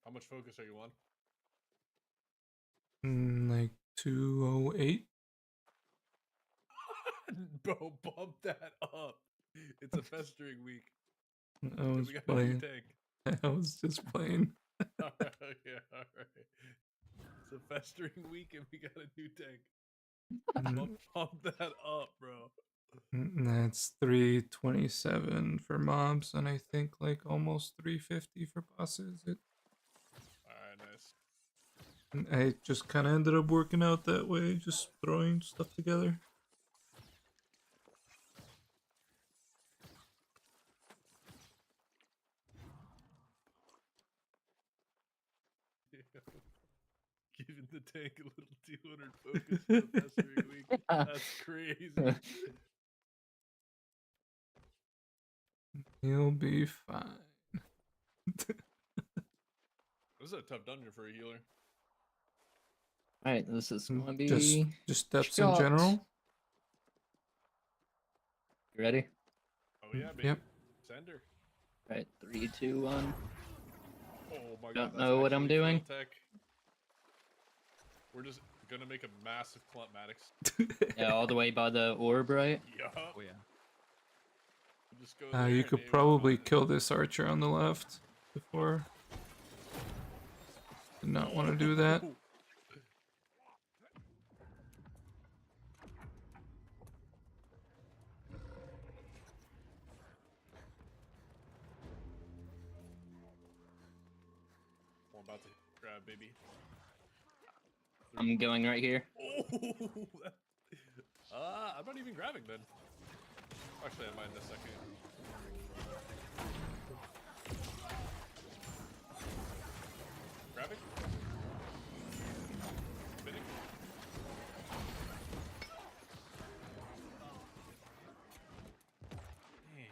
How much focus are you on? Like 208. Bro, bump that up. It's a festering week. I was We got playing. a new tank. I was just playing. Yeah, alright. It's a festering week and we got a new tank. Bump that up, bro. That's 327 for mobs, and I think like almost 350 for bosses. Alright, nice. I just kind of ended up working out that way, just throwing stuff together. Giving the tank a little 200 focus for the festering week. That's crazy. He'll be fine. This is a tough dungeon for a healer. Alright, this is gonna be just steps shot. in general. You ready? Oh yeah, baby. Yep. Sender. Alright, 3, 2, 1. Oh my god. Don't know what I'm actually doing. full tech. We're just gonna make a massive clumpmatics. Yeah, all the way by the orb, right? Yup. Oh yeah. We'll just go there You and could aim probably on it. kill this archer on the left before. Did not want to do that. I'm about to grab, baby. I'm going right here. I'm not even grabbing then. Actually, I might in a second. Grabbing? Spinning? Man,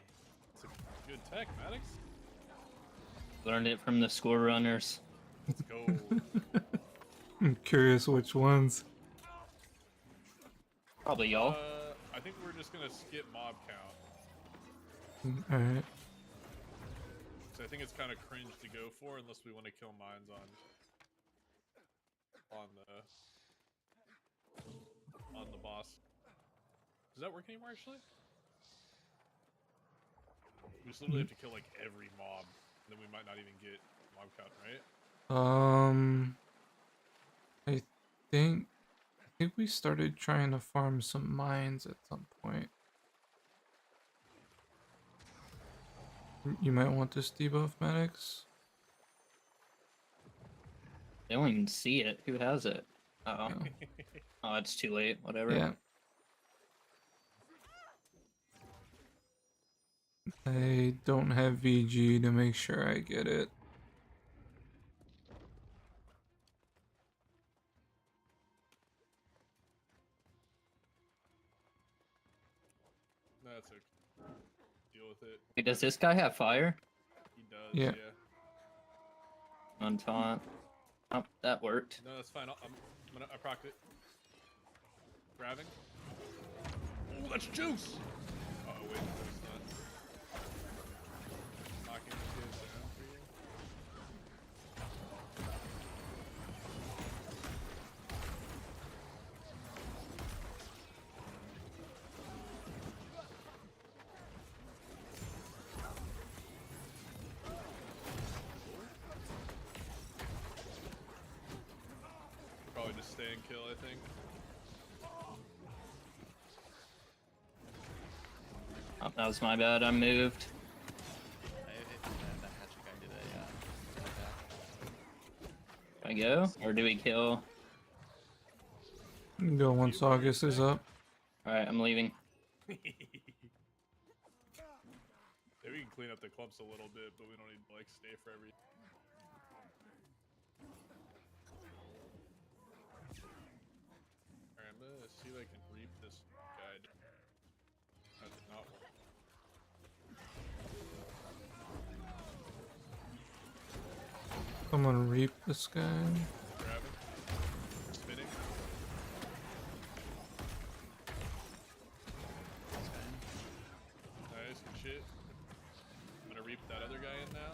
it's a good tech, Maddox. Learned it from the score runners. Let's go. I'm curious which ones. Probably y'all. I think we're just gonna skip mob count. Alright. So I think it's kind of cringe to go for unless we want to kill mines on the boss. Does that work anymore actually? We just literally have to kill like every mob, and then we might not even get mob count, right? I think we started trying to farm some mines at some point. You might want this debuff, Maddox. They don't even see it. Who has it? Uh oh. Oh, it's too late. Whatever. Yeah. I don't have VG to make sure I get it. That's okay. Deal with it. Wait, does this guy have fire? He does. Yeah. On taunt. Oh, that worked. No, that's fine. I procced it. Grabbing. Oh, that's juice. Oh wait, no, it's not. Knocking the kids down for you. Probably just stay and kill, I think. Oh, that was my bad. I moved. That hatchet guy did a Do I go? Or do we kill? You can go once August is up. Alright, I'm leaving. Maybe we can clean up the clumps a little bit, but we don't need to like stay for every. See if I can reap this guy. That did not work. Someone reap this guy. Grab him. Spinning. Nice, good shit. I'm gonna reap that other guy in now.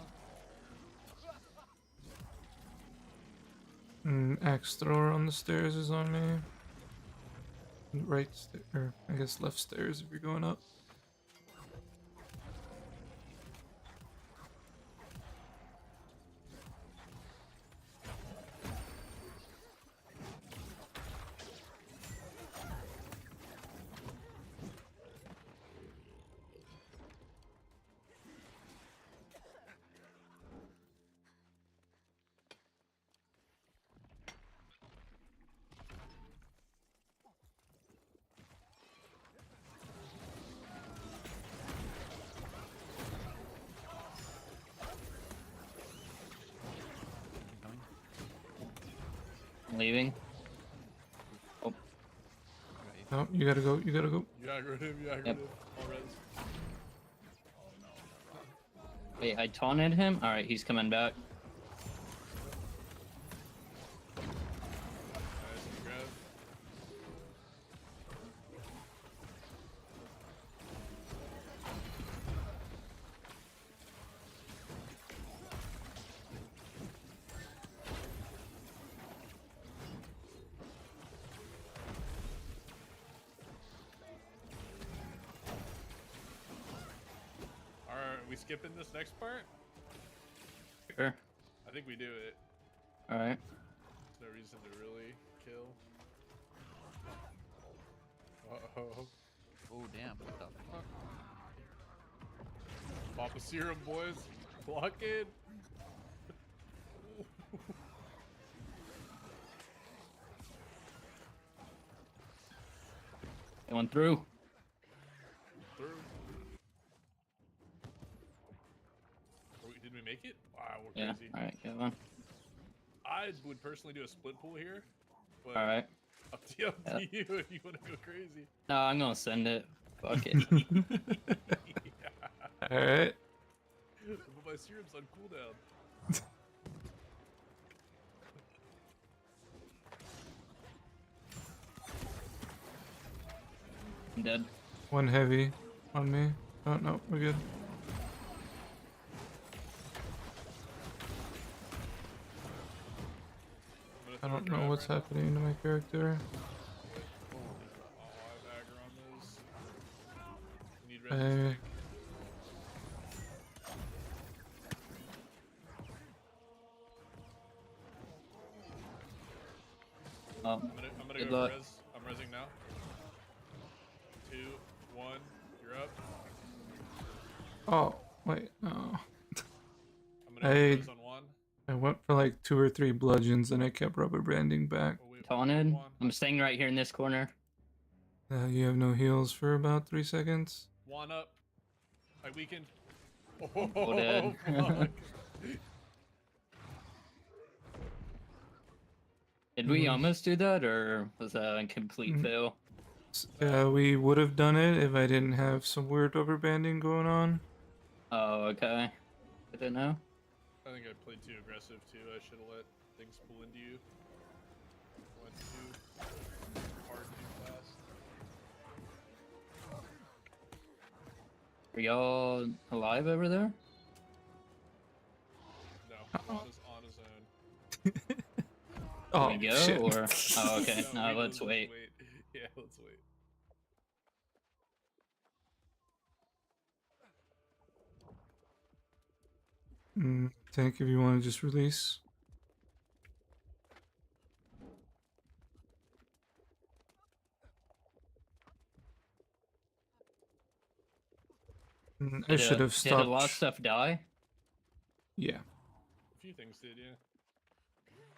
Axe thrower on the stairs is on me. Right or I guess left stairs if you're going up. Coming. I'm leaving. Oh, I got you. No, you gotta go. You gotta go. You aggroed him, you aggroed Yep. him. All res. Oh no. wait, I taunted him? Alright, he's coming back. Nice, good grab. Alright, we skipping this next part? Sure. I think we do it. Alright. There's no reason to really kill. Uh-oh. Oh damn! What the fuck? Pop a serum, boys. Block it. It went through. Through. Did we make it? Wow, we're Yeah. crazy. Alright, go on. I would personally do a split pool here, but Alright. up to you if you want to go crazy. No, I'm gonna send it. Fuck it. Yeah. All right. But my serum's on cooldown. I'm dead. One heavy on me. Oh no, we're good. I don't know what's happening to my character. Oh, I have aggro on those. Need red stick. Oh, I'm gonna good go luck. res. I'm resing now. 2, 1, you're up. Oh wait, no. I'm gonna go res on 1. I went for like 2 or 3 bludgeons and I kept rubber banding back. Oh, wait, Taunted. 1. I'm staying right here in this corner. You have no heals for about 3 seconds. 1 up. I weakened. Oh, dead. Fuck. Did we Mhm. almost do that, or was that a complete Mhm. fail? We would have done it if I didn't have some weird rubber banding going on. Oh, okay. I don't know. I think I played too aggressive too. I should have let things pull into you. Went too hard too fast. Are y'all alive over there? No, on his own. Oh Can we go, shit! or oh, okay. No, let's just wait. Yeah, let's wait. Tank, if you want to just release. I should have Did a lot of stopped. stuff die? Yeah. A few things did, yeah.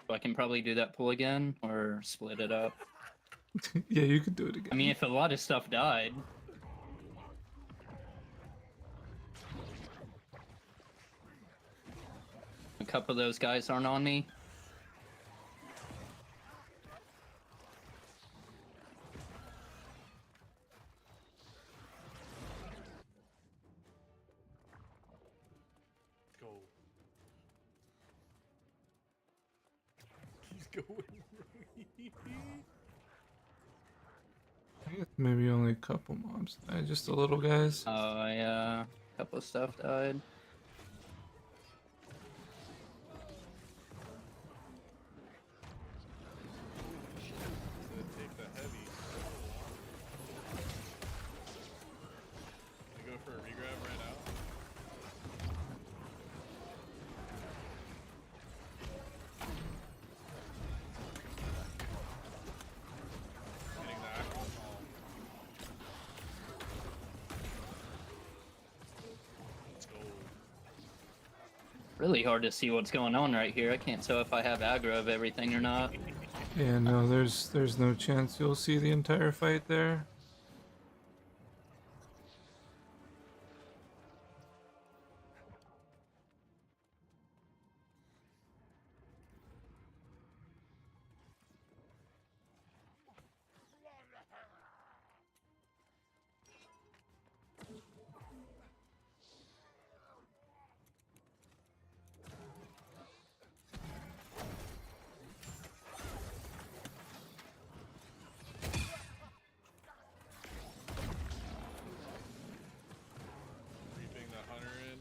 So I can probably do that pull again, or split it up. Yeah, you could do it again. I mean, if a lot of stuff died. A couple of those guys aren't on me. go. He's going. I guess maybe only a couple mobs died, just the little guys. Oh yeah, a couple of stuff died. Take the heavy. Can I go for a regrab right now? Getting the alcohol. Let's go. Really hard to see what's going on right here. I can't tell if I have aggro of everything or not. Yeah, no, there's no chance you'll see the entire fight there. Reaping the hunter in.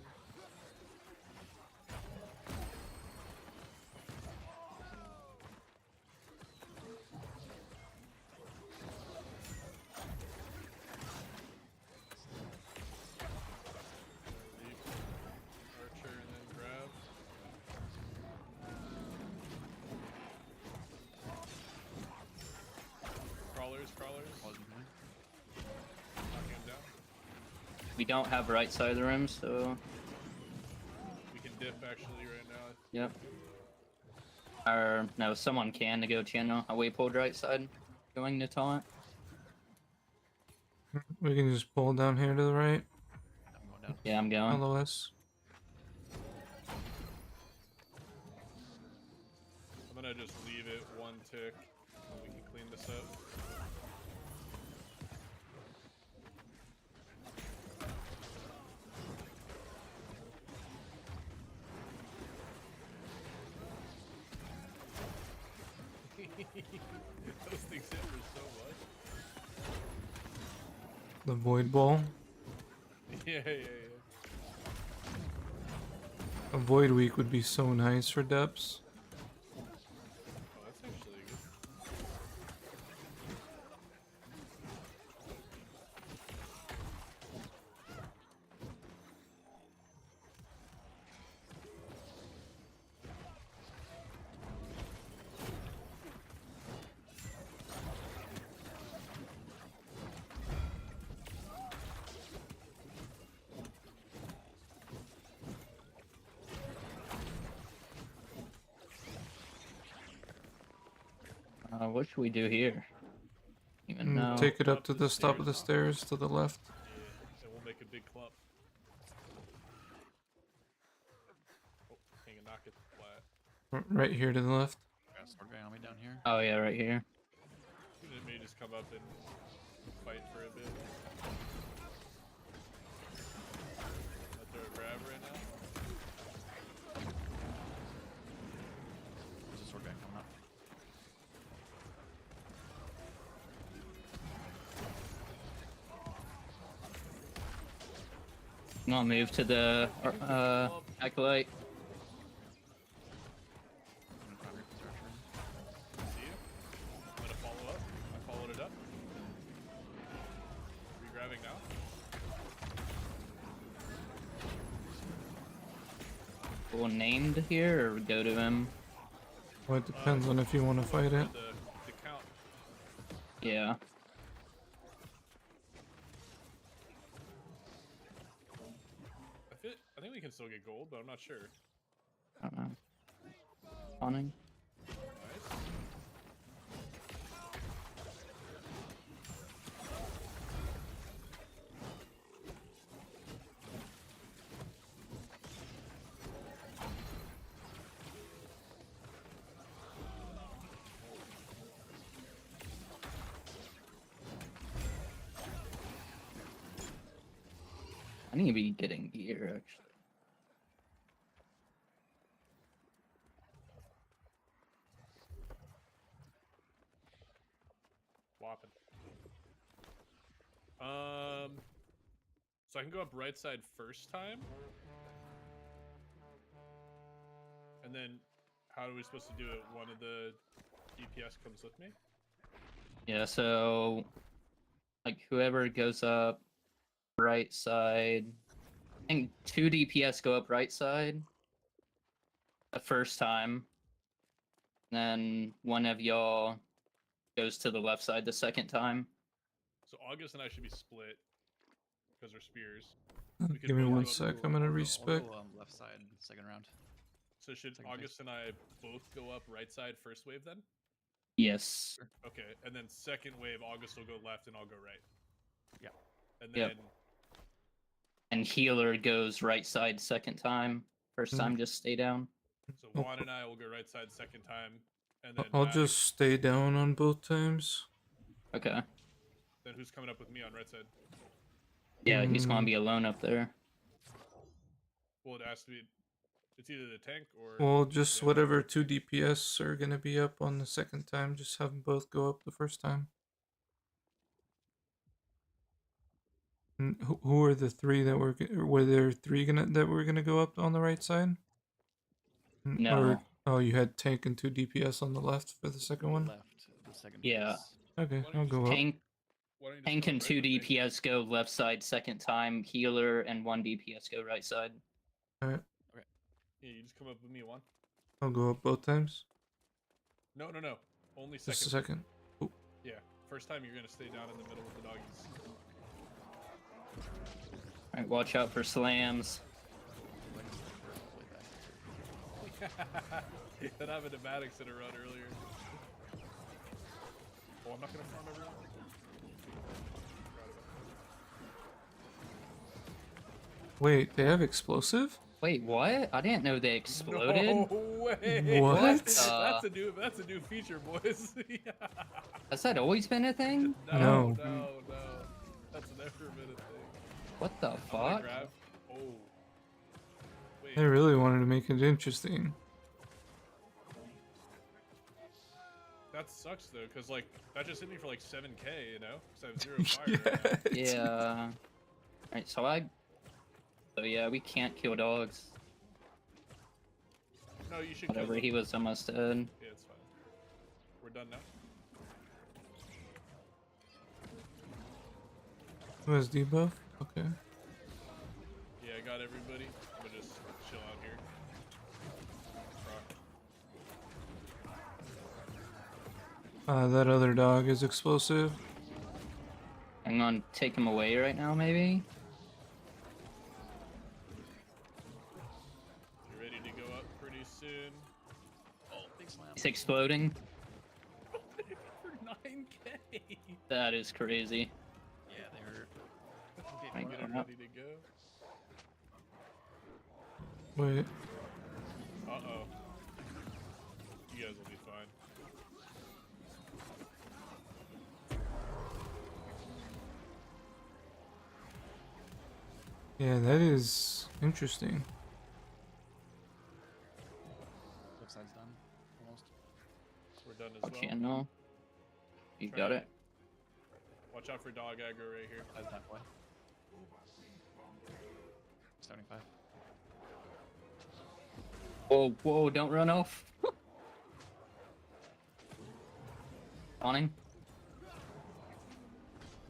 Leap, archer, and then grab. Crawlers. Wasn't coming. Knocking him down. We don't have right side of the room, so We can dip actually right now. yep. Or no, someone can to go channel. We pulled right side, going to taunt. We can just pull down here to the right. I'm going down. Yeah, I'm going. Follow us. I'm gonna just leave it one tick, and we can clean this up. Those things hit for so much. The void ball. Yeah. A void week would be so nice for depths. Oh, that's actually good. What should we do here? Even know. Take it up to the top of the stairs to the left. Yeah, and we'll make a big clump. Oh, hang and knock it flat. Right here to the left. Got a sword guy on me down here. Oh yeah, right here. It may just come up and fight for a bit. I'll throw a grab right now. There's a sword guy coming up. I'm gonna move to the acolyte. I'm gonna grab your archer. See you. I'm gonna follow up. I followed it up. Re-grabbing now. Well, named here or go to him? Well, it depends on if you want to fight it. The count. Yeah. I think we can still get gold, but I'm not sure. I don't know. Spawning. Nice. I need to be getting gear actually. So I can go up right side first time, and then how are we supposed to do it? One of the DPS comes with me. Yeah, so like whoever goes up right side, I think 2 DPS go up right side the first time, then one of y'all goes to the left side the second time. So August and I should be split because we're spears. We could Give me both one go up- sec. I'm gonna I'll respec. go, left side, second round. So should Second phase. August and I both go up right side first wave then? Yes. Okay, and then second wave, August will go left and I'll go right. Yeah. And then Yep. And healer goes right side second time. First time, just stay down. so Juan and I will go right side second time, and then I'll Maddox- just stay down on both times. Okay. Then who's coming up with me on right side? Yeah, he's gonna be alone up there. Well, it has to be. It's either the tank or. Well, just the- whatever 2 DPS are gonna be up on the second time, just have them both go up the first time. And who are the 3 that were there 3 that were gonna go up on the right side? No. Or, oh, you had tank and 2 DPS on the left for the second one? Left, the second Yeah. phase. Okay, Why don't I'll you go up. Tank, Why don't you just tank come and right 2 with me? DPS go left side second time. Healer and 1 DPS go right side. Alright, Yeah, you just come up with me, Juan. I'll go up both times. No. Only Just a second. second. Yeah, first time you're gonna stay down in the middle with the doggies. Alright, watch out for slams. Way back. That happened to Maddox in a run earlier. Oh, I'm not gonna farm everyone. Wait, they have explosive? Wait, what? I didn't know they exploded. No way. What? That's a new feature, boys. Yeah. Has that always been a thing? No. No. That's never been a thing. What the I'm gonna fuck? grab. Oh. Wait. They really wanted to make it interesting. That sucks though, cause like that just hit me for like 7K, you know? Cause I have 0 fire. Right now. it's- Yeah. Alright, so yeah, we can't kill dogs. No, you should. Whatever, kill them. he was almost dead. Yeah, it's fine. We're done now. Who has debuff? Okay. Yeah, I got everybody. I'm gonna just chill out here. Rock. That other dog is explosive. I'm gonna take him away right now, maybe? You ready to go up pretty soon? Oh, big slam. He's exploding. For 9K. That is crazy. Yeah, they hurt. Thank Get you. it ready to go. Wait. Uh-oh. You guys will be fine. Yeah, that is interesting. Left side's done. Almost. We're done as Okay, well. no. You Try got to- it. Watch out for dog aggro right here. Side's halfway. 75. Whoa, don't run off. Awning.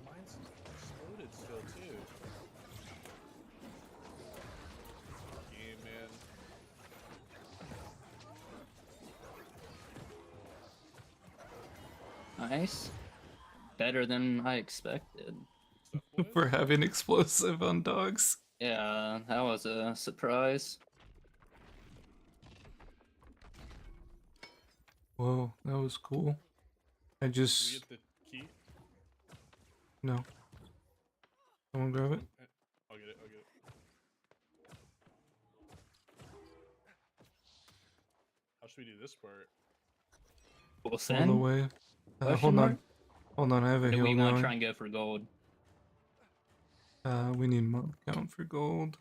Mine's exploded still too. Game, man. Nice. Better than I expected. Stuff, boys? For having explosive on dogs. Yeah, that was a surprise. Whoa, that was cool. I Did we just get the key? no. Someone grab it. I'll get it. How should we do this part? We'll All the send. way. Question Hold mark? on. Hold on, I have a Do heal we want to going. try and go for gold? We need mob count for gold.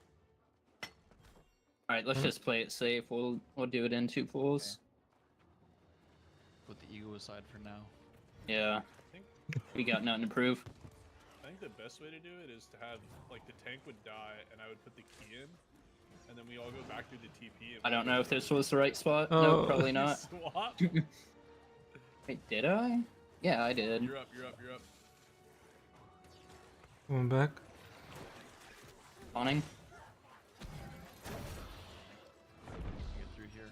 Alright, let's Mhm. just play it safe. We'll do it in 2 pools. Put the ego aside for now. Yeah. think We got nothing to prove. I think the best way to do it is to have like the tank would die, and I would put the key in, and then we all go back through the TP. And I don't know if this was the right spot. No, Oh. probably not. Swap. Wait, did I? Yeah, I did. You're up. You're up. You're up. Going back. Spawning. Get through here.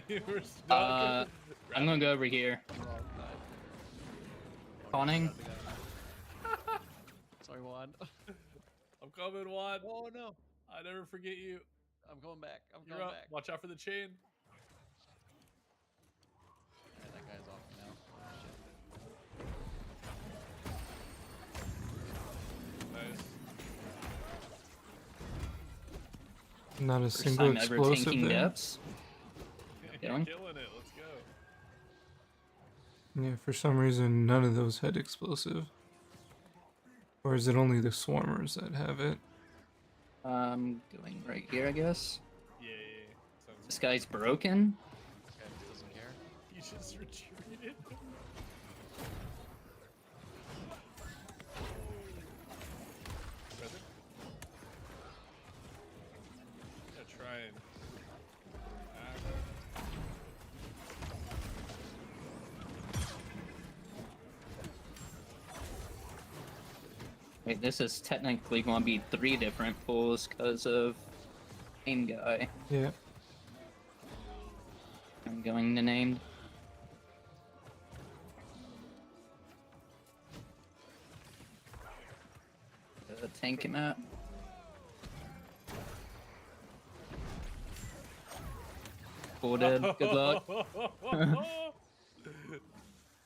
You were stuck. I'm gonna go over here. Wrong side. Spawning. Sorry, Juan. I'm coming, Juan. Oh no. I never forget you. I'm going back. I'm You're going up. back. Watch out for the chain. Yeah, that guy's off now. Oh, shit. Nice. Not a First single time ever explosive tanking there. depths. You're Going? killing it. Let's go. Yeah, for some reason none of those had explosive. Or is it only the swarmers that have it? Going right here, I guess. Yeah. Sounds This guy's broken. This guy just doesn't care. You just retreated. Present? Gonna try and. Wait, this is technically going to be 3 different pools because of main guy. Yeah. I'm going to named. Tank him out. Full dead. Good luck.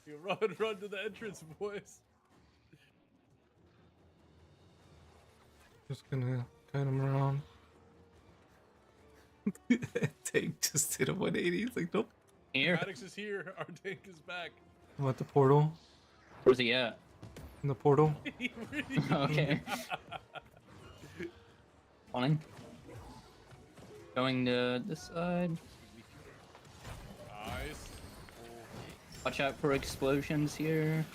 You run to the entrance, boys. Just gonna cut him around. Tank just did a 180. It's like, nope. Here. Maddox is here. Our tank is back. I'm at the portal. Where's he at? In the portal. He really- Okay. Spawning. Going to this side. Nice. Watch out for explosions here.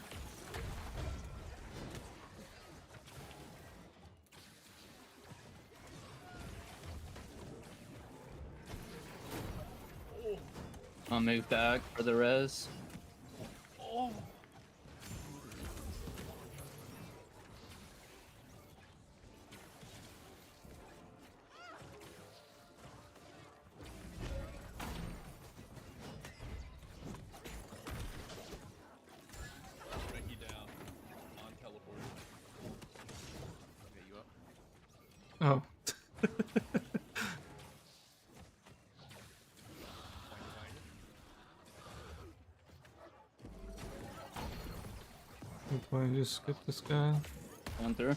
Oh, I'll move back for the res. oh. Break you down. On teleport. Okay, you up? Oh. Why I just skip this guy? Going through.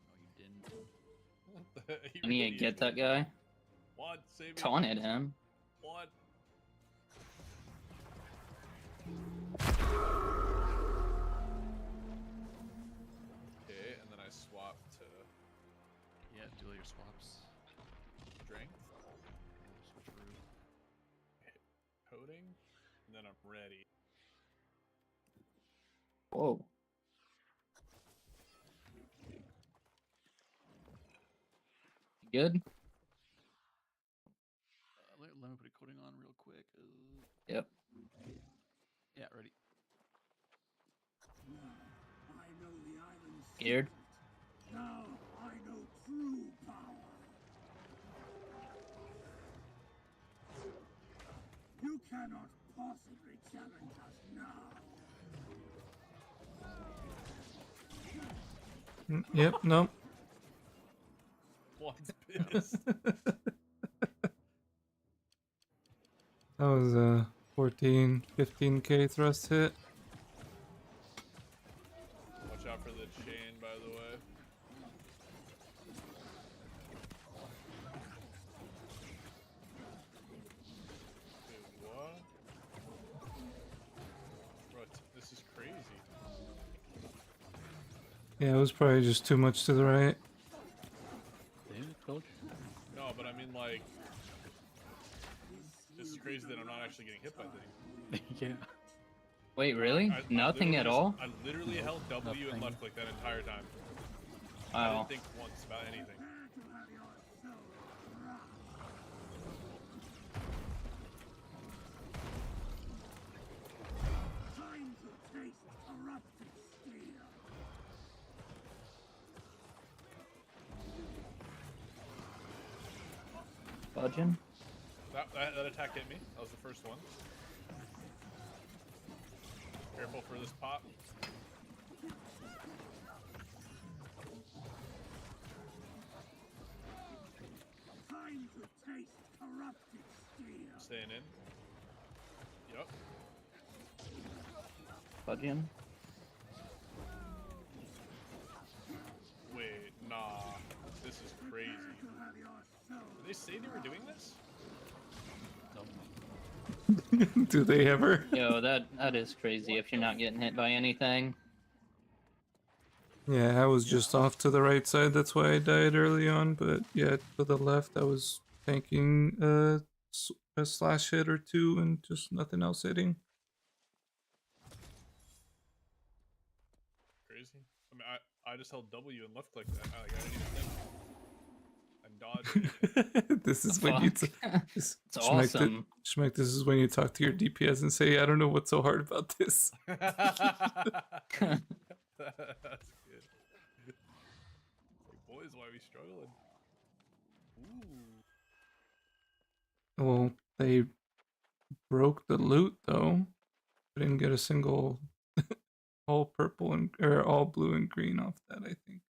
No, you didn't. What the? He I need really to get is. that guy. What? Save me. Taunted him. What? Okay, and then I swap to Yeah, do all your swaps. strength, Switcheroo. coding, and then I'm ready. Whoa. Good? Let me put a coating on real quick. Yep. Yeah, ready. I know the island's Scared? secret. Now I know true power. You cannot possibly challenge us now. Yep, nope. Yes. That was a 14, 15k thrust hit. Watch out for the chain, by the way. Dude, what? Bro, this is crazy. Yeah, it was probably just too much to the right. Yeah, coach. No, but I mean, like, this is crazy that I'm not actually getting hit by things. Yeah. Wait, really? I Nothing literally at just- all? I literally Nope, held W and nothing. left click that entire time. I Wow. didn't think once about anything. Time to taste corrupted steel. Budging? That attack hit me. That was the first one. Careful for this pop. Time to taste corrupted steel. Staying in. Yup. Budging? Wait, nah. This is crazy. To have your soul. Did they say they were doing this? Nope. Do they ever? Yo, that is crazy if you're not getting hit by anything. Yeah, I was just off to the right side. That's why I died early on. But yeah, to the left, I was tanking a slash hit or two and just nothing else hitting. Crazy. I mean, I just held W and left click that. Like, I didn't even think. And dodge. This is when you. Fuck. This, It's Schmeck, awesome. Schmeck, this is when you talk to your DPS and say, "I don't know what's so hard about this." That's good. Like, boys, why are we struggling? Ooh. Well, they broke the loot though. I didn't get a single all purple and or all blue and green off that. I think.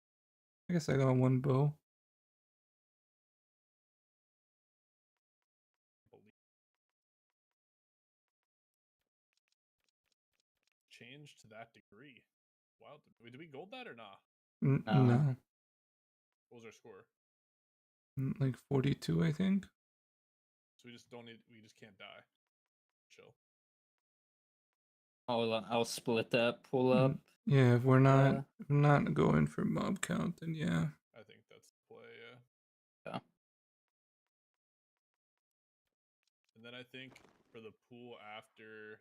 I guess I got one bow. Change to that degree. Wow. Did we gold that or not? No. No, What was our score? like 42, I think. So we just don't need. We just can't die. Chill. I'll split that pull up. Yeah, if we're not going for mob count, then yeah. I think that's the play. Yeah. Yeah. And then I think for the pool after.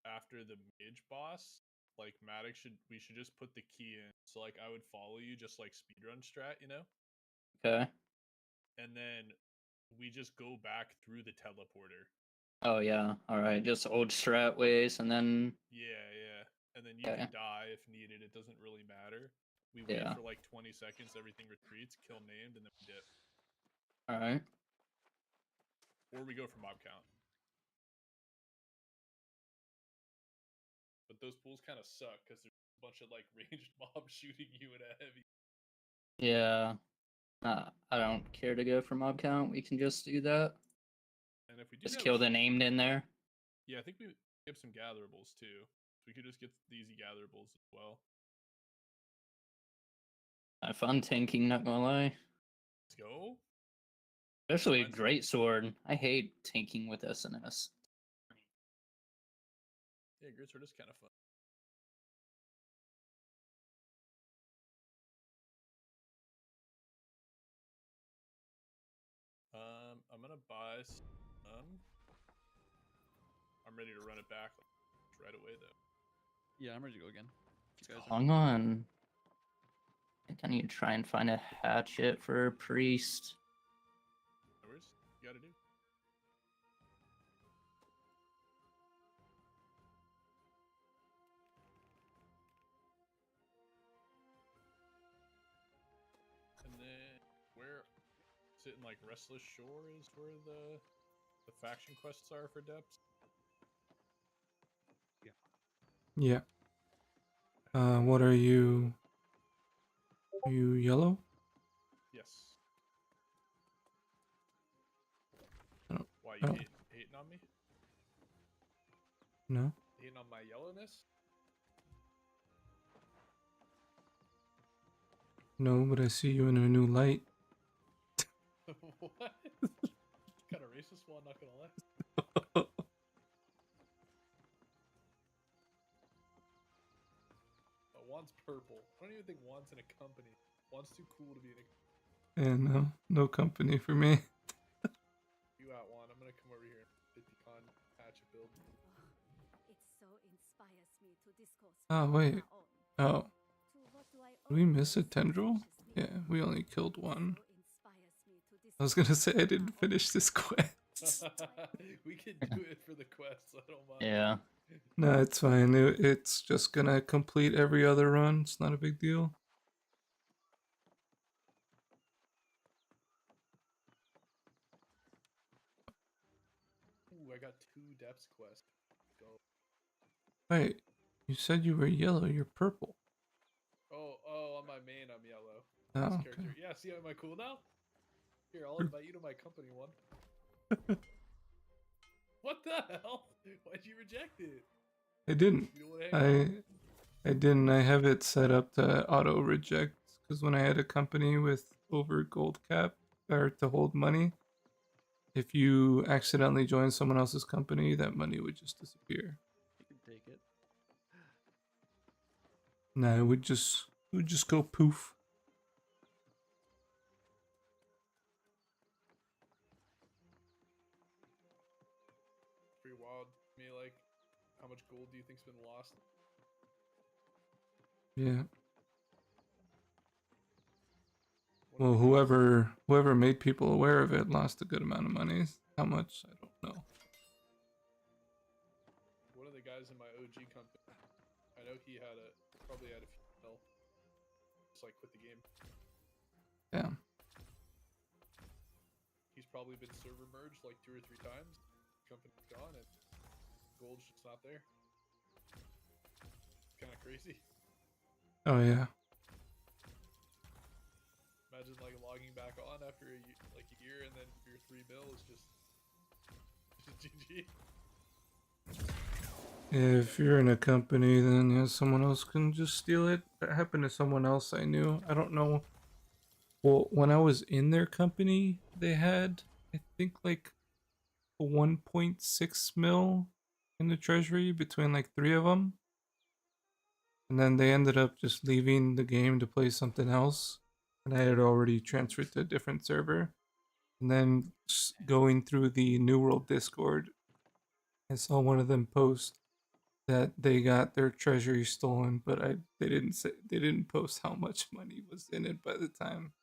After the mage boss, like Maddox we should just put the key in. So like I would follow you just like speedrun strat, you know? Okay. And then we just go back through the teleporter. Oh yeah. All right. Just old strat ways, and then Yeah. And then you Okay. can die if needed. It doesn't really matter. We wait Yeah. for like 20 seconds, everything retreats, kill named, and then we dip. all right. Or we go for mob count. But those pools kind of suck because there's a bunch of like ranged mobs shooting you in a heavy. Yeah. I don't care to go for mob count. We can just do that. And if we do Just have kill the named in there. Yeah, I think we have some gatherables too. So we could just get the easy gatherables as well. Have fun tanking, not gonna lie. Let's go. Especially a Mine's- great sword. I hate tanking with SNS. Yeah, Greatsword is kind of fun. I'm gonna buy some. I'm ready to run it back right away though. Yeah, I'm ready to go again. If you guys are. Hang on. I think I need to try and find a hatchet for a priest. No worries. You gotta do. And then where is it in like Restless Shore is where the faction quests are for depths? Yeah. What are you? Are you yellow? Yes. Oh, Why you oh. hating on me? No. Hating on my yellowness? No, but I see you in a new light. What? Kind of racist. Well, I'm not gonna lie. Juan's purple. I don't even think Juan's in a company. Juan's too cool to be in a. And no company for me. You out, Juan? I'm gonna come over here and 50 con patch a build. It so inspires me to discourse Oh with wait. our own. Oh, To what do I did we owe miss a this tendril? precious Yeah, meal? we only killed one. So inspires me to I was discourse gonna say I with didn't our finish this quest. We can do it for the quest. I don't mind. Yeah. No, it's fine. It's just gonna complete every other run. It's not a big deal. Ooh, I got 2 depths quests. Go. Wait, you said you were yellow. You're purple. Oh, on my main, I'm yellow. Oh, This okay. character. Yeah, see, am I cool now? Here, I'll invite you to my company one. What the hell? Why'd you reject it? I didn't. You don't want to hang out? I didn't. I have it set up to auto reject because when I had a company with over gold cap or to hold money, if you accidentally join someone else's company, that money would just disappear. You can take it. No, it would just go poof. Pretty wild. Me, like, how much gold do you think's been lost? Yeah. One of Well, the guys- whoever made people aware of it lost a good amount of money. How much? I don't know. One of the guys in my OG company, I know he probably had a few mil. Just like quit the game. Damn. He's probably been server merged like 2 or 3 times. Company's gone and gold's just not there. It's kind of crazy. Oh yeah. Imagine like logging back on after a year and then your 3 mil is just GG. If you're in a company, then yeah, someone else can just steal it. That happened to someone else I knew. I don't know. Well, when I was in their company, they had, I think, like 1.6 mil in the treasury between like 3 of them. And then they ended up just leaving the game to play something else. And I had already transferred to a different server. And then going through the New World Discord, I saw one of them post that they got their treasury stolen, but they didn't post how much money was in it by the time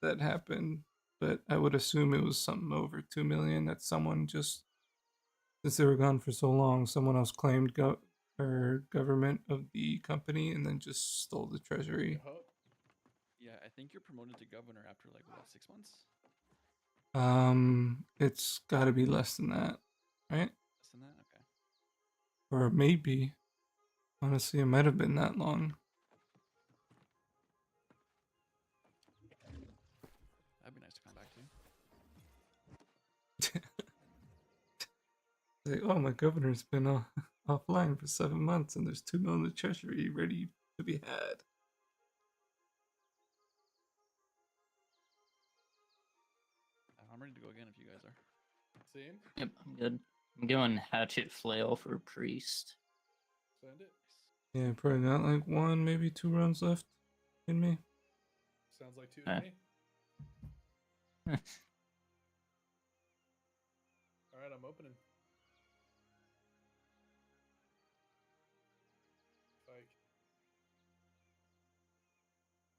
that happened. But I would assume it was something over 2 million that someone just, since they were gone for so long, someone else claimed government of the company and then just stole the treasury. Yeah, I think you're promoted to governor after like what, 6 months? It's got to be less than that, right? Less than that? Okay. Or maybe. Honestly, it might have been that long. That'd be nice to come back to. Like, oh, my governor's been offline for 7 months and there's 2 million in the treasury ready to be had. I'm ready to go again if you guys are. Same. Yep, I'm good. I'm doing hatchet flail for priest. Send it. Yeah, probably got like 1, maybe 2 rounds left in me. Sounds like 2 to me. Alright, I'm opening. Like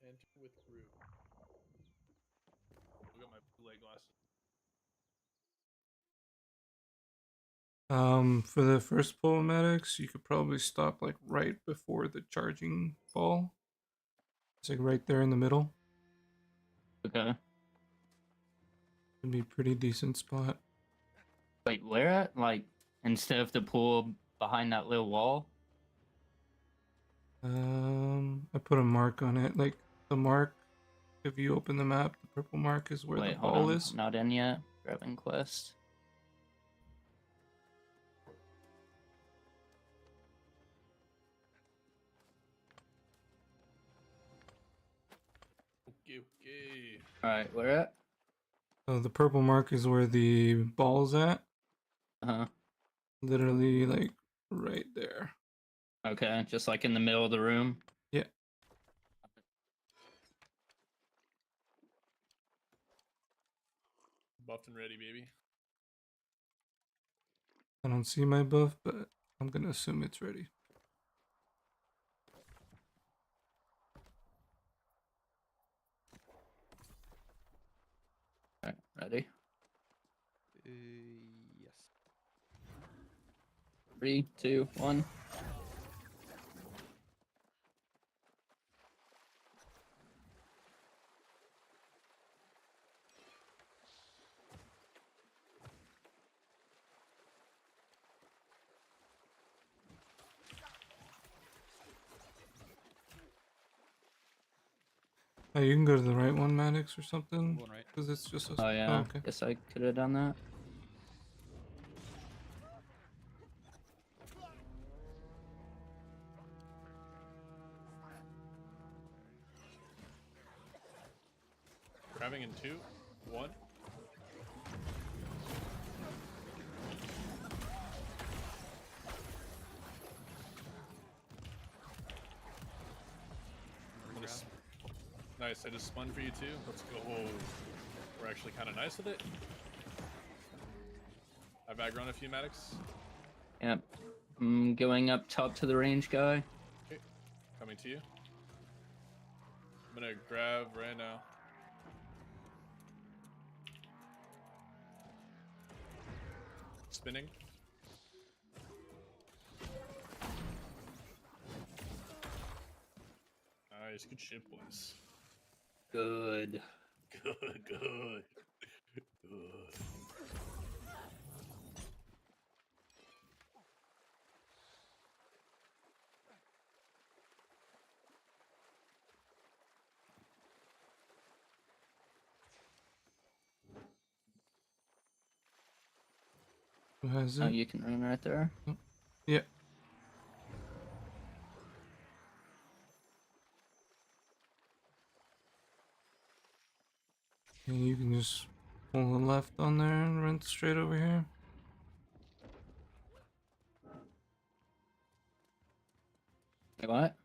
enter with group. Look at my blue light glasses. For the first problematics, you could probably stop like right before the charging ball. It's like right there in the middle. Okay. It'd be a pretty decent spot. Wait, where at? Like, instead of the pool behind that little wall? I put a mark on it. Like the mark, if you open the map, the purple mark is where Wait, the hold ball on. is. Not in yet. Grabbing quest. Okay. Alright, where at? So the purple mark is where the ball's at. Uh-huh. Literally, like right there. Okay, just like in the middle of the room. Yeah. Buffed and ready, baby. I don't see my buff, but I'm gonna assume it's ready. Alright, ready? Yes. 3, 2, 1. Oh, you can go to the right one, Maddox, or something. Going right. Because it's just a. Oh yeah. okay. Guess I could have done that. Grabbing in 2, 1. Nice, I just spun for you too. Let's go. Whoa. We're actually kind of nice with it. I back run a few medics. Yep. I'm going up top to the range guy. Okay. Coming to you. I'm gonna grab right now. Spinning. Nice, good shit, boys. Good. Good, good. Good. Who has Oh, it? you can run right there. Yeah. And you can just pull the left on there and run straight over here. Wait, what?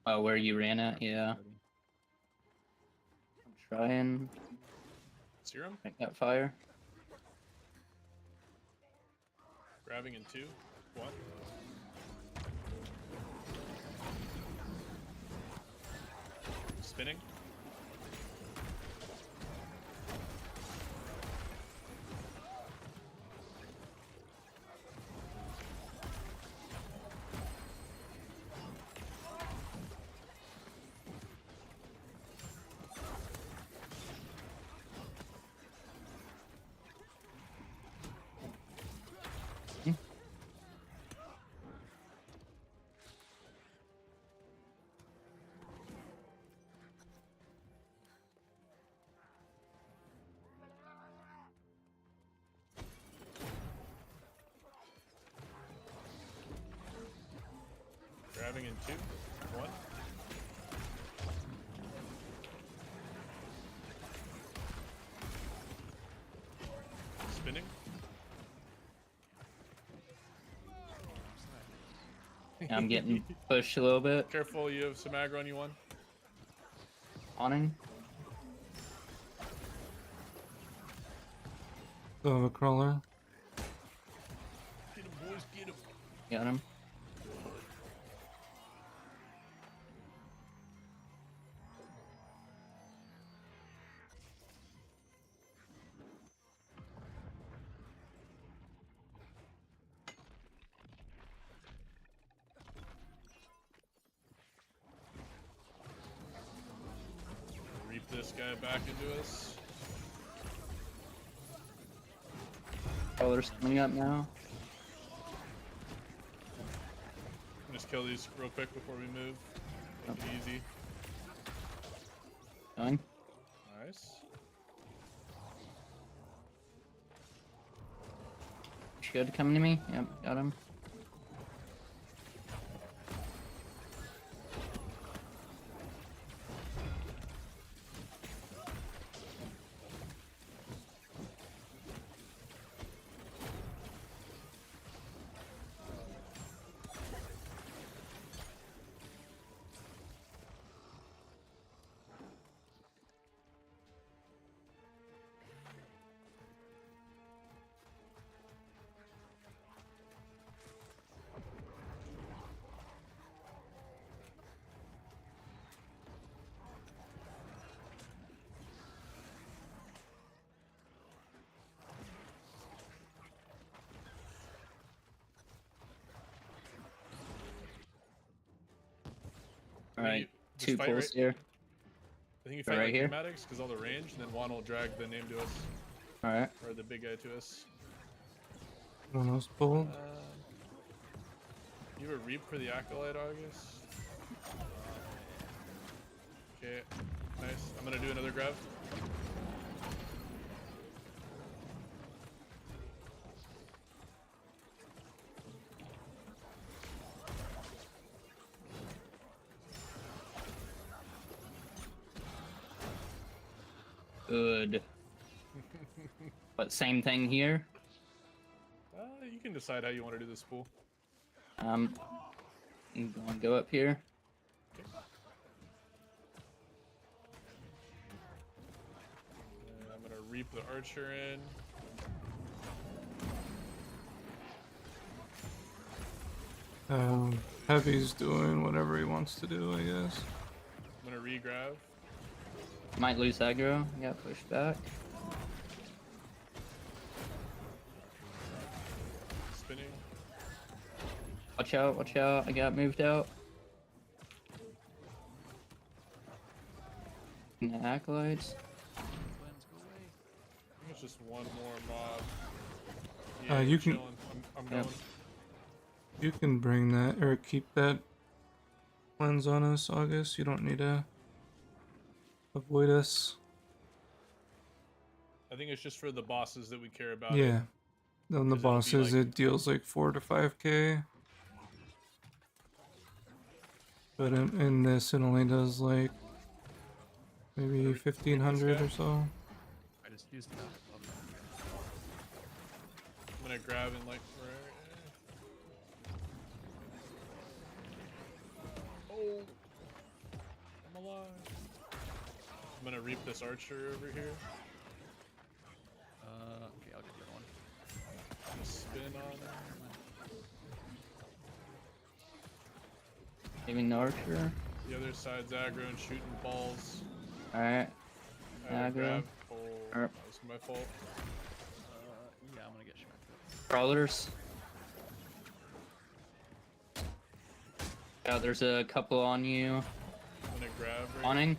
Oh, where you ran at? Yeah. I'm trying. Serum. Make that fire. Grabbing in 2, 1. Spinning. Grabbing in 2, 1. Spinning. Yeah, I'm getting pushed a little bit. Careful, you have some aggro on you, one. Awning. Still have a crawler. Get him, boys, get him. Got him. Reap this guy back into us. Crawler's coming up now. kill these real quick before we move. Make it easy. Going. Nice. Should come to me. Yep, got him. All right, Just two fight pulls here. I think you Go fight right like here? Pneumatics because all the range, and then Juan will drag the name to us, All right. or the big guy to us. One else pulled. You have a reap for the Acolyte, August? Okay, nice. I'm gonna do another grab. Good. But same thing here. You can decide how you want to do this pool. I'm gonna go up here. And I'm gonna reap the archer in. Heavy's doing whatever he wants to do, I guess. I'm gonna re-grab. Might lose aggro. Got pushed back. Spinning. Watch out, watch out. I got moved out. And the acolytes. Plans go away. I think it's just one more mob. You we're can- chilling. I'm Yep. going. You can bring that or keep that lens on us, August. You don't need to avoid us. I think it's just for the bosses that we care about. Yeah. On the 'Cause it'll be bosses, like- it deals like 4 to 5k. But in this, it only does like maybe 1500 guy? or so. I just used that. I'm gonna grab and like. Oh, I'm alive. I'm gonna reap this archer over here. Okay, I'll get the other one. Spin on him. Saving the archer. The other side's aggro and shooting balls. Alright. I have a Aggro. grab. Oh, Erp. that was my fault. Yeah, I'm gonna get smacked. Crawlers. Yeah, there's a couple on you. I'm gonna grab right Awning.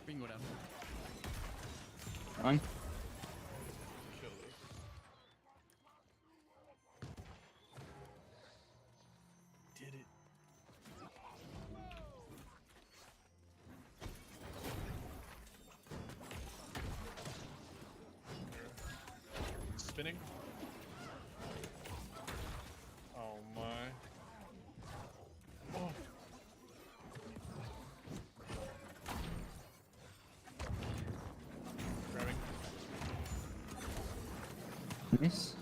We can go down. Going. kill this. Did it. Spinning. Oh my. Oh. Grabbing. Nice.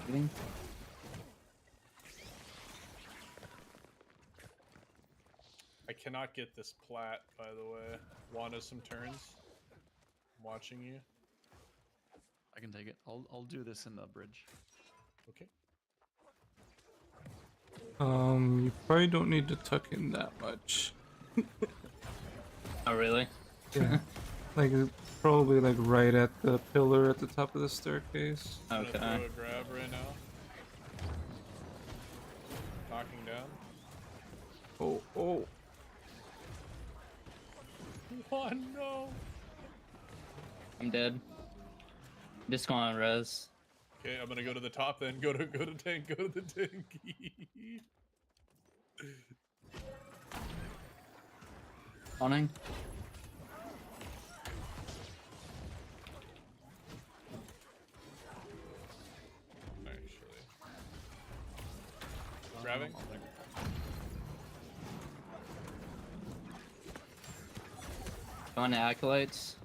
Shooting. I cannot get this plat, by the way. Want us some turns? I'm watching you. I can take it. I'll do this in the bridge. Okay. You probably don't need to tuck in that much. Oh, really? Yeah. Like probably like right at the pillar at the top of the staircase. I'm gonna Okay. throw a grab right now. Knocking down. Oh, oh. Oh no! I'm dead. Just going on res. Okay, I'm gonna go to the top then. Go to tank. Go to the tank. Spawning. Actually, grabbing. Going to acolytes.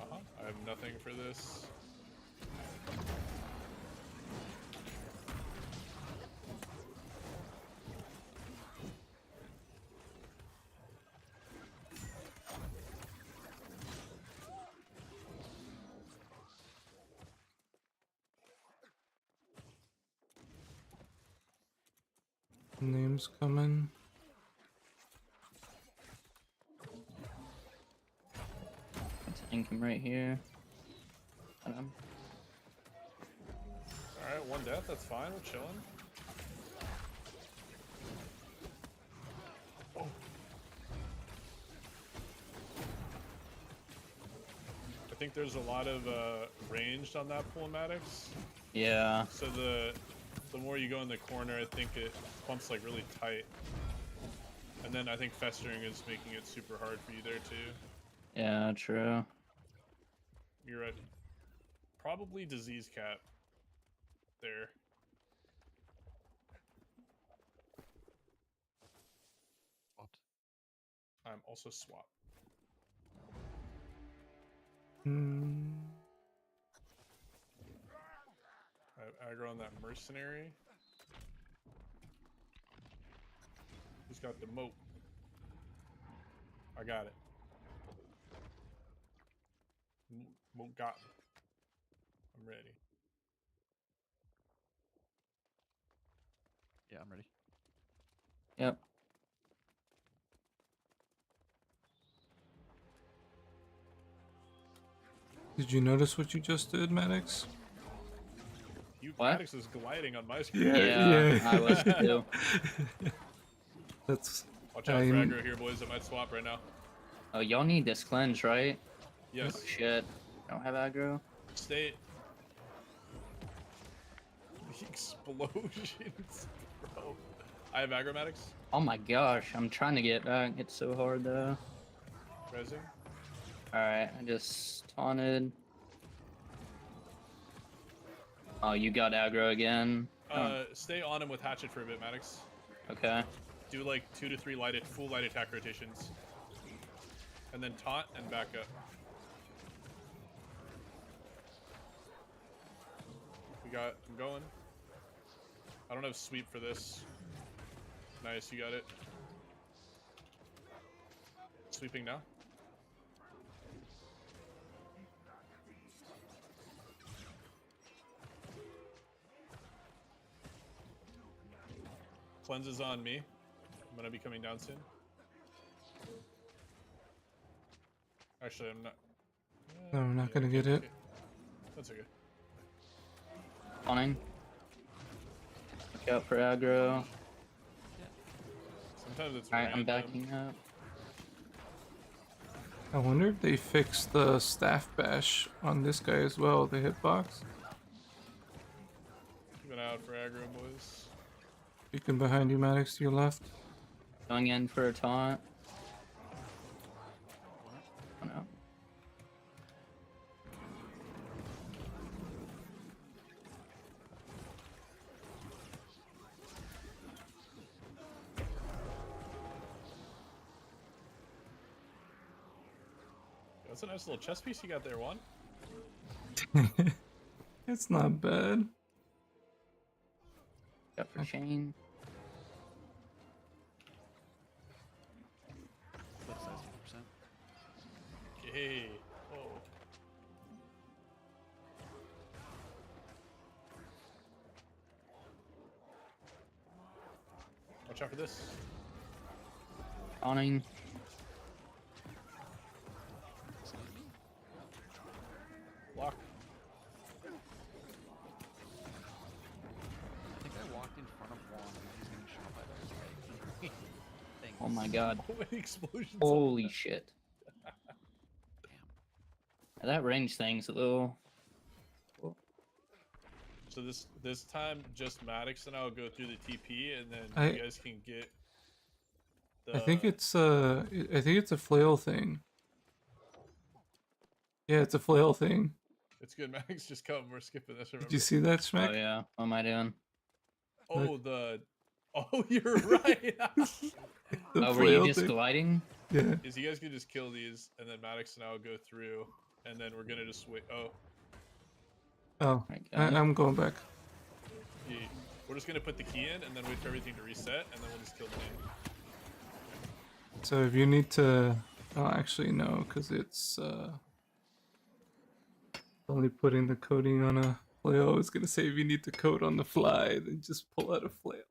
I have nothing for this. Names coming. Tank him right here. Got him. All right, one death. That's fine. We're chilling. Oh. I think there's a lot of ranged on that Pulmatics. Yeah. So the more you go in the corner, I think it pumps like really tight. And then I think festering is making it super hard for you there too. Yeah, true. You're at probably disease cap there. What? I'm also swap. Hmm. I have aggro on that mercenary. Who's got the moat? I got it. Moat got me. I'm ready. Yeah, I'm ready. Yep. Did you notice what you just did, Maddox? You What? Maddox is gliding on my screen. Yeah, I was too. That's. Watch out for I'm- aggro here, boys. I might swap right now. Oh, y'all need this cleanse, right? Yes. Oh, shit. I don't have aggro. Stay. The explosions, bro. I have aggro, Maddox. Oh my gosh, I'm trying to get back. It's so hard though. Resing. Alright, I just taunted. Oh, you got aggro again. Stay on him with hatchet for a bit, Maddox. Okay. Do like 2 to 3 full light attack rotations. And then taunt and back up. I'm going. I don't have sweep for this. Nice, you got it. Sweeping now. Cleanse is on me. I'm gonna be coming down soon. Actually, I'm not. No, I'm not yeah, gonna get it. okay. That's okay. Spawning. Look out for aggro. Sometimes it's Alright, I'm random. backing up. I wonder if they fixed the staff bash on this guy as well, the hitbox. Keep an eye out for aggro, boys. Beacon behind you, Maddox, to your left. Going in for a taunt. Oh no. That's a nice little chess piece you got there, Juan. It's not bad. Got for chain. Left side's 100%. Okay. Oh. Watch out for this. Spawning. my god. So many explosions. Holy shit. That range thing's a little... So this time, just Maddox and I'll go through the TP, and then you guys can get the... I think it's a flail thing. Yeah, it's a flail thing. It's good, Maddox. Just come. We're skipping this. Remember? Did you see that, Oh Schmeck? yeah, what am I doing? Oh, Oh, you're right. The Oh, were you flail just thing. gliding? Yeah. Is you guys can just kill these, and then Maddox and I will go through, and then we're gonna just wait. Oh, Oh, Right, got it. I'm going back. yeah. We're just gonna put the key in, and then wait for everything to reset, and then we'll just kill the name. So if you need to, oh, actually no, because it's only putting the coding on a flail. I was gonna say if you need to code on the fly, then just pull out a flail.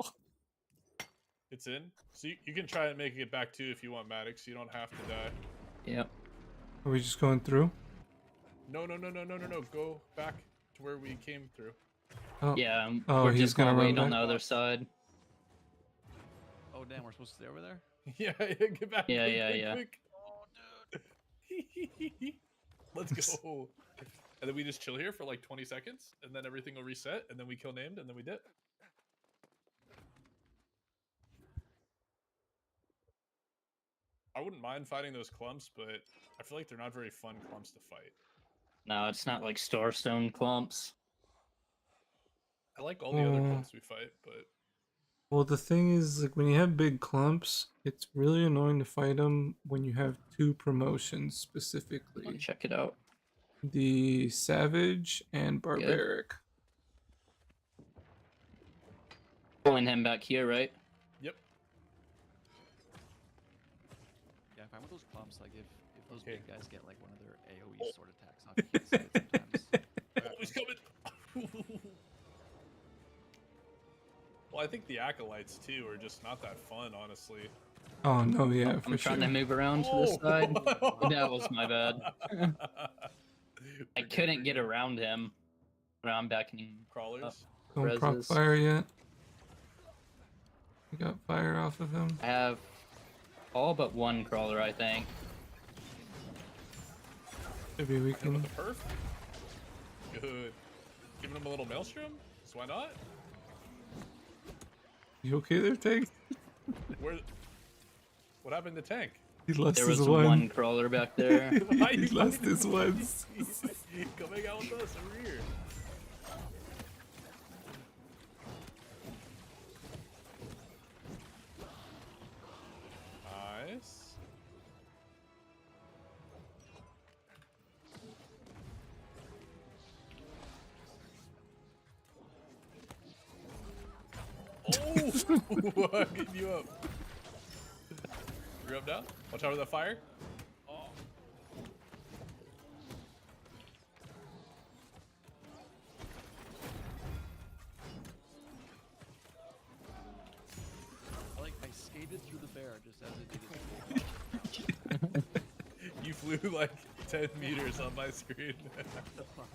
It's in. So you can try and make it back too if you want, Maddox. You don't have to die. Yep. Are we just going through? No. Go back to where we came through. Oh, Yeah, Oh, we're he's just gonna gonna run wait on back? the other side. Oh damn, we're supposed to stay over there? Yeah, get back. Yeah, quick, yeah, quick, yeah. quick. Let's go. And then we just chill here for like 20 seconds, and then everything will reset, and then we kill named, and then we dip. I wouldn't mind fighting those clumps, but I feel like they're not very fun clumps to fight. No, it's not like Starstone clumps. I like all the other clumps we fight, but well, the thing is, like when you have big clumps, it's really annoying to fight them when you have two promotions I'll specifically: check it out. the savage and barbaric. Pulling him back here, right? yep. Yeah, if I'm with those clumps, like if those Okay. big guys get like one of their AoE sword attacks, I'll be hit sometimes. Oh, he's coming. Well, I think the acolytes too are just not that fun, honestly. Oh no, yeah, for I'm sure. trying to move around to this side. That was my bad. I couldn't get around him. But I'm backing Crawlers. up. Don't proc Reses. fire yet. You got fire off of him. I have all but one crawler, I think. Maybe we Hit him can. with the perf. Good. Giving him a little maelstrom. So why not? You okay there, Tank? Where? What happened to Tank? He lost There his was one. one crawler back there. Why He you lost fighting his me? ones. Come hang out with us over here. Nice. Oh, I'm getting you up. You're up now? Watch out for that fire. Oh. I skated through the bear just as it needed to. You flew like 10 meters on my screen. The fuck?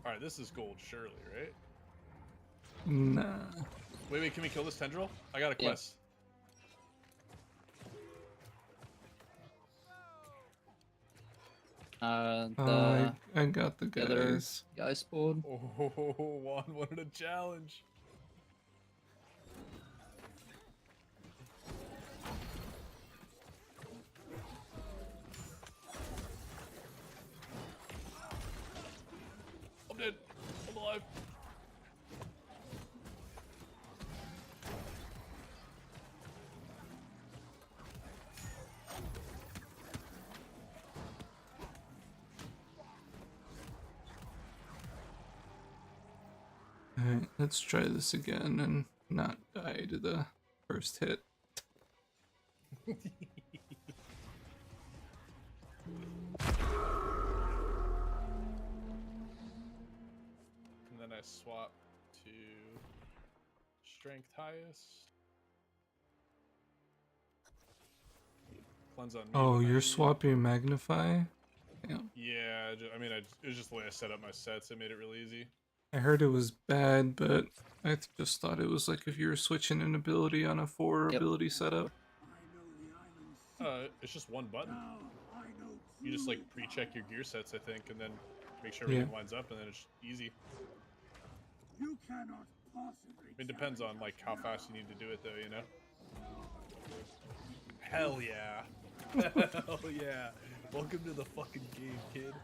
Alright, this is gold, surely, right? Nah. Wait, can we kill this tendril? I got a Yeah. quest. I got the other guys. guy spoiled. Oh, Juan wanted a challenge. I'm dead. I'm alive. Alright, let's try this again and not die to the first hit. And then I swap to strength highest. Cleanse on me. Oh, when I you're need. swapping magnify? Yeah. Yeah, I mean, it was just the way I set up my sets. It made it really easy. I heard it was bad, but I just thought it was like if you were switching an ability on a 4 Yep. ability setup. It's just one button. You just like pre-check your gear sets, I think, and then make sure Yeah. everything lines up, and then it's easy. You cannot possibly. It depends on like how fast you need to do it, though. You know. Hell yeah. Hell yeah. Welcome to the fucking game, kid.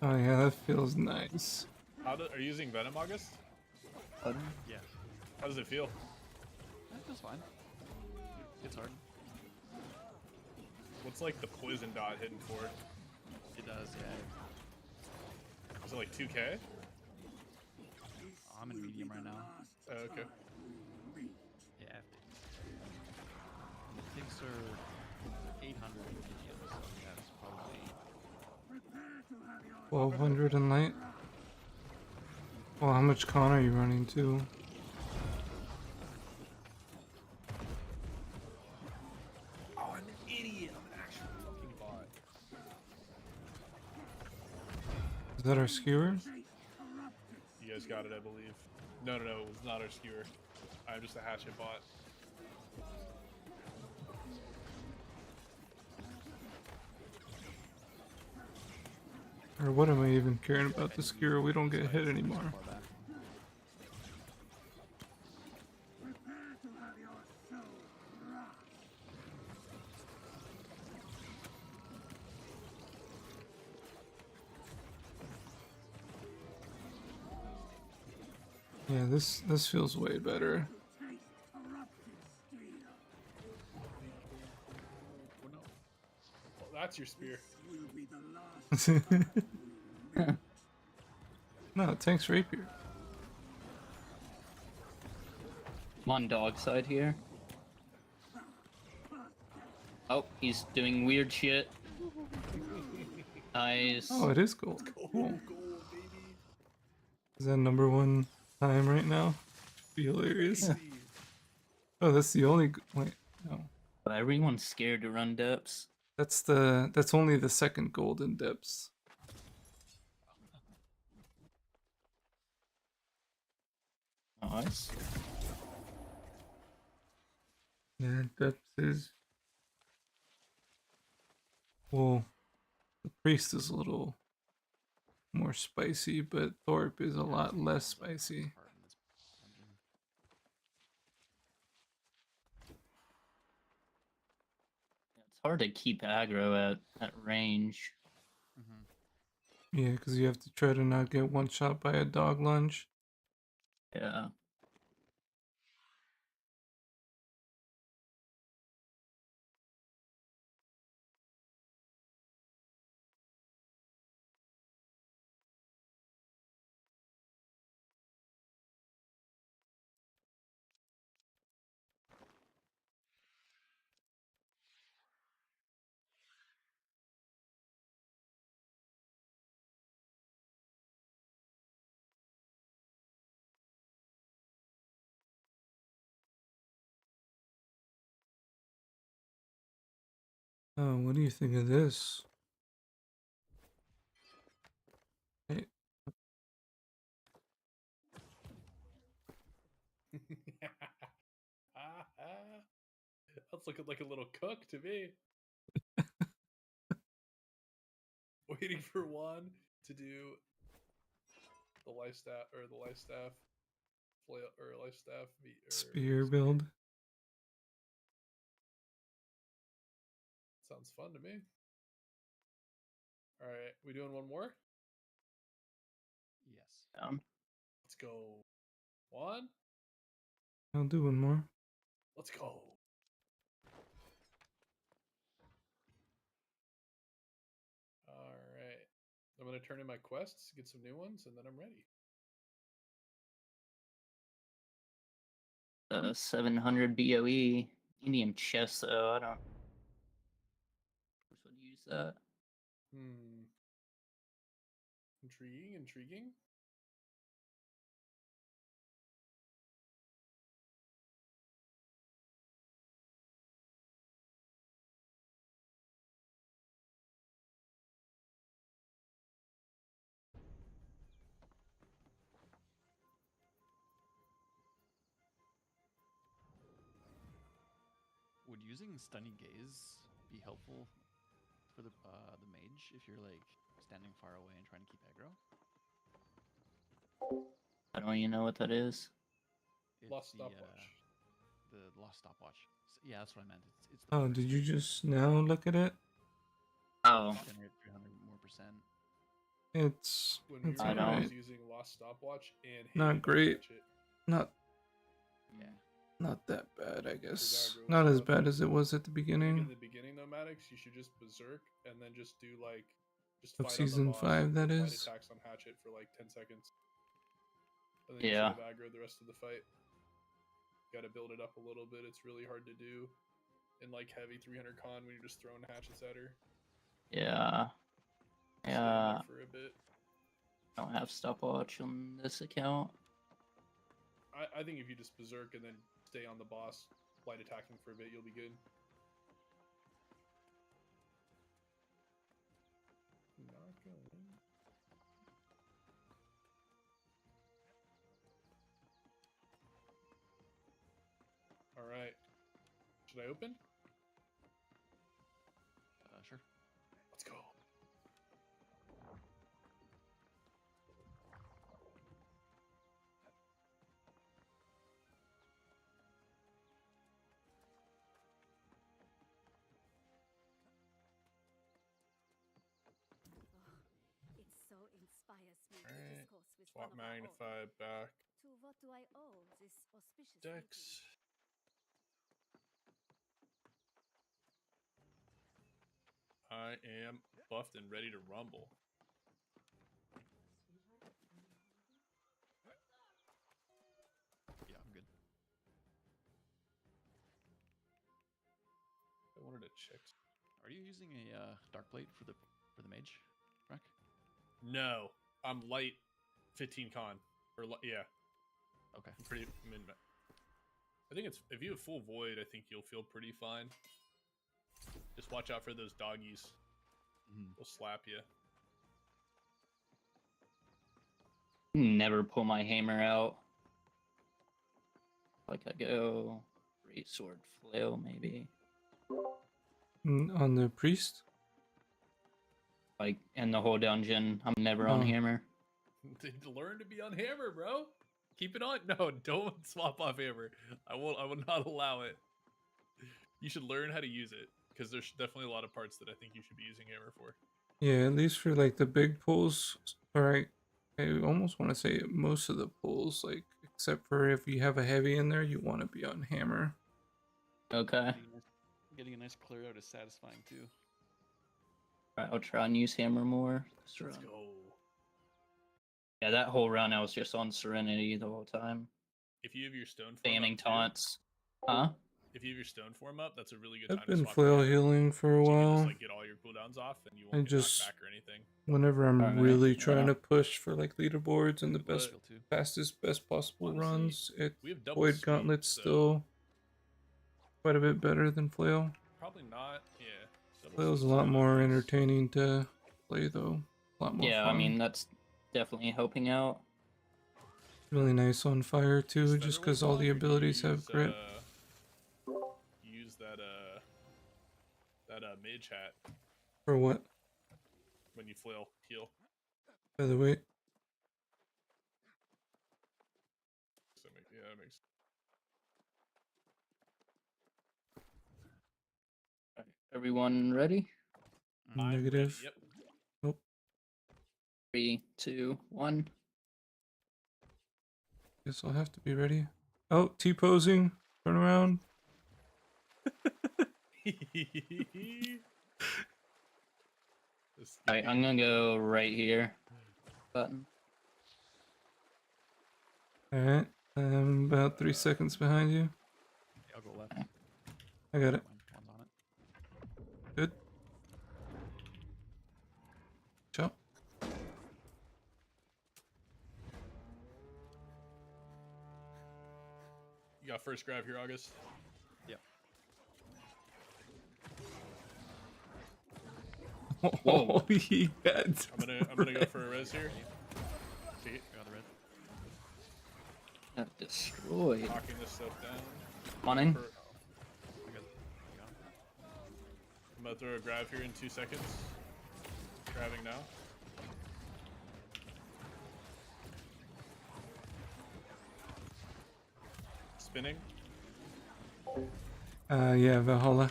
Oh yeah, that feels nice. Are you using Venom, August? Yeah. How does it feel? That feels fine. It's hard. What's like the poison dot hitting for? It does, yeah. Is it like 2K? Oh, I'm in medium right now. Oh, okay. Yeah. Things are 800 in medium, so yeah, it's probably 1200 in light. Well, how much con are you running to? Oh, I'm an idiot. I'm an actual fucking bot. Is that our skewer? You guys got it, I believe. No, it was not our skewer. I'm just a hatchet bot. Or what am I even caring about the skewer? We don't get hit anymore. far back. Yeah, this feels way better. Well, that's your spear. No, tank's rapier. I'm on dog side here. Oh, he's doing weird shit. Nice. Oh, it is gold. Gold, Cool. gold, baby. Is that #1 time right now? Be hilarious. Crazy. Oh, that's the only. Wait, no. But everyone's scared to run depths. That's only the second gold in depths. Nice. Yeah, depths is. Well, the priest is a little more spicy, but Thorpe is a lot less spicy. Part in this dungeon. It's hard to keep aggro at range. Yeah, because you have to try to not get one shot by a dog lunge. Yeah. Oh, what do you think of this? Hey, That's looking like a little cook to me. Waiting for Juan to do the life staff flail or life staff spear build. Sounds fun to me. All right, we doing one more? Yes. Down. Let's go. One. I'll do one more. Let's go. All right. I'm gonna turn in my quests, get some new ones, and then I'm ready. 700 BOE. Medium chest though, I don't. Would use that. Intriguing, intriguing. would using Stunning Gaze be helpful for the mage if you're like standing far away and trying to keep aggro? I don't even know what that is. It's Lost the, stopwatch. The lost stopwatch. Yeah, that's what I meant. It's the Oh, first did you thing. just now look at it? Oh, Generate 300 more percent. It's When we it's were I I don't- was using lost stopwatch and Not hated great. Hatchet. not Yeah. not that bad, I guess. aggro was Not as tough. bad as it was at the I think beginning in the beginning though, Maddox, you should just berserk and then just do like just of fight season on the boss 5. That with light is. attacks on Hatchet for like 10 seconds. And then you Yeah. should have aggroed the rest of the fight. Got to build it up a little bit. It's really hard to do in like heavy 300 con when you're just throwing hatchets at her. yeah. Stay in Yeah. there for a bit. I don't have stopwatch on this account. I think if you just berserk and then stay on the boss, light attacking for a bit, you'll be good. Not going. All right. Should I open? Sure. Let's go. It so inspires me to Alright, discourse with Swap one of our own. magnify back. To what do I owe this auspicious Dex. meeting? I am buffed and ready to rumble. Yeah, I'm good. I wanted to check. Are you using a dark plate for the mage, Rack? No, I'm light 15 con. Yeah, Okay. I'm pretty min. I think it's if you have full void, I think you'll feel pretty fine. Just watch out for those doggies. They'll slap you. Never pull my hammer out. Like I go great sword flail maybe. On the priest. Like in the whole dungeon, I'm never on Oh. hammer. Learn to be on hammer, bro. Keep it on. No, don't swap off hammer. I will not allow it. You should learn how to use it because there's definitely a lot of parts that I think you should be using hammer for. Yeah, at least for like the big pulls. Alright. I almost want to say most of the pulls, like except for if you have a heavy in there, you want to be on hammer. Okay. Getting a nice clear out is satisfying too. Alright, I'll try and use hammer more. This Let's run. go. Yeah, that whole run I was just on Serenity the whole time. If you have your stone form Spamming up too, taunts. Huh? if you have your stone form up, that's a really good time I've to been swap flail hammer. healing for a So you can while. just like get all your cooldowns off and you I won't get just- knocked back or anything. Whenever I'm Alright, really yeah. trying to push for like leaderboards and the But- best, Feel too. fastest, best possible Honestly, runs, it We have double Void sweep, Gauntlet's so still quite a bit better than Flail. probably not. Yeah. Double Flail's a sweep's lot really more nice. entertaining to play though. A lot more Yeah, fun. I mean that's definitely helping out. Really nice on fire too, Is just Thunderwolf because all on, the or do you abilities have use, grit. Use that mage hat For what? when you flail heal. By the way, Yeah, that makes. Alright, everyone ready? I'm ready, negative. Yep. 3, 2, 1. Guess I'll have to be ready. Oh, T-posing. Turn around. This- Alright, I'm gonna go right here. Button. Alright. I'm about 3 seconds behind you. I'll go left. I got it. One's on it. Good. Ciao. You got first grab here, August. Yep. Oh, he had. I'm gonna go for a res here. See, I got the red. Got destroyed. knocking this stuff down. Running. For- I got I'm about to throw a grab here in 2 seconds. Grabbing now. Spinning. Yeah, Valhalla.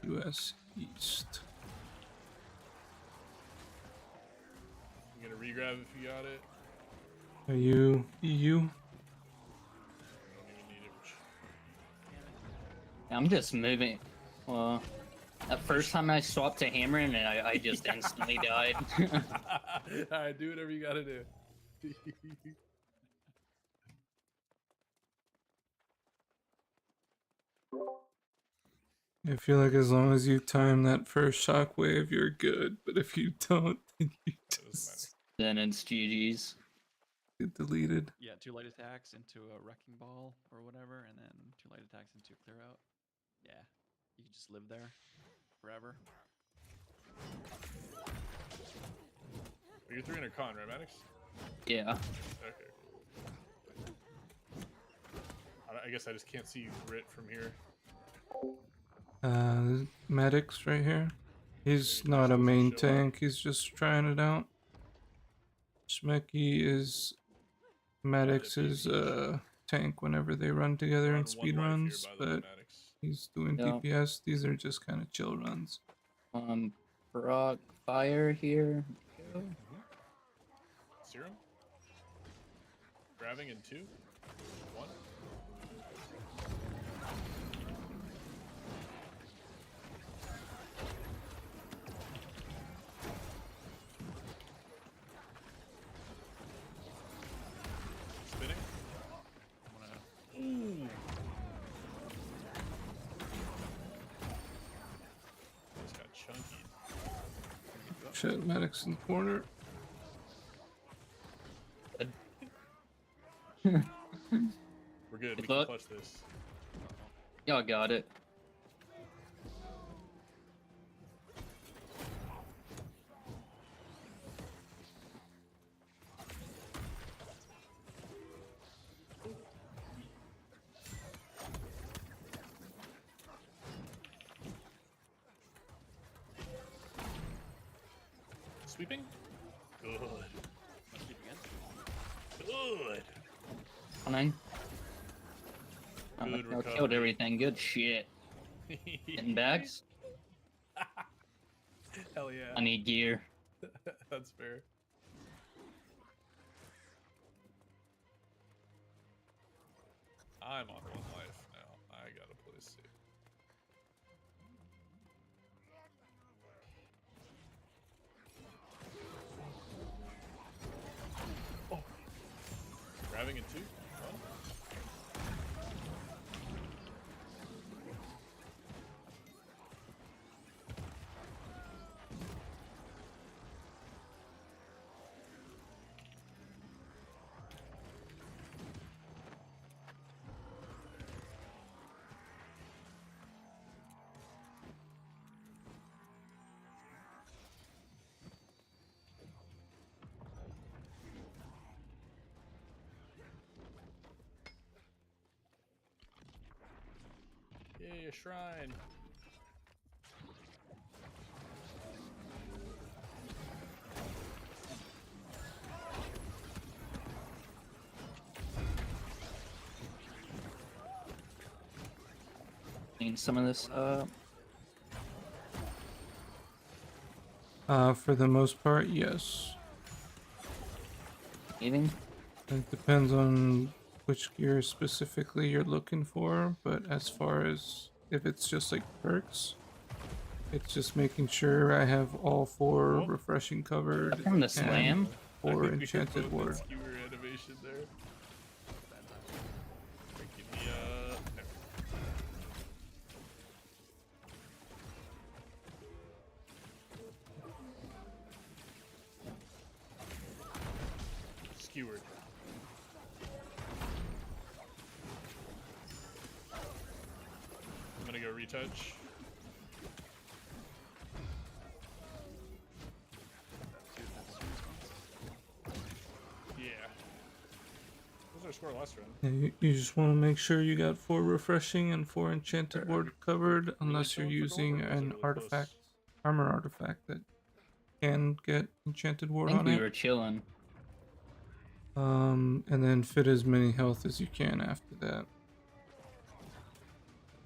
US East. I'm gonna regrab if you got it. Are you EU? Don't even need it. I'm just moving. Well, the first time I swapped to hammer and I just instantly died. Alright, do whatever you gotta do. I feel like as long as you time that first shockwave, you're good. But if you don't, then you That doesn't just Then it's GG's. get deleted. Yeah, 2 light attacks into a wrecking ball or whatever, and then 2 light attacks into a clear out. Yeah, you can just live there forever. You're 300 con, right, Maddox? Yeah. Okay. I guess I just can't see you grit from here. Maddox right here. He's Maybe not a just main chill out. tank, he's just trying it out. Schmecky is Maddox is tank whenever they run together We're in on speed 1 life runs, here, by the way, but Maddox. he's doing Yeah. DPS. These are just kind of chill runs. Brock fire here. Serum? Grabbing in 2? 1? Spinning? I'm gonna Ooh! Just got chunky. Shit, Maddox in the corner. We're good. We Good can luck. clutch this. Y'all got it. Sweeping? Good. must keep again. Good. Fine. Good I killed recovery. everything. Good shit. Getting backs? Hell yeah. I need gear. That's fair. I'm on 1 life now. I gotta play safe. Oh. Grabbing in 2? 1? Yay, a shrine. Clean some of this up. For the most part, yes. Anything? It depends on which gear specifically you're looking for, but as far as if it's just like perks, it's just making sure I have all 4 Oh. refreshing covered From the and slam? 4 I think we were enchanted both in ward. skewer animation there. Give me there. Skewered. I'm gonna go retouch. Yeah. Those are score last round. Yeah, you just want to make sure you got 4 refreshing and 4 enchanted ward covered, unless you're chilling for gold, using or was it an really artifact, close? armor artifact that can get enchanted I ward think on we it. were chilling. And then fit as many health as you can after that.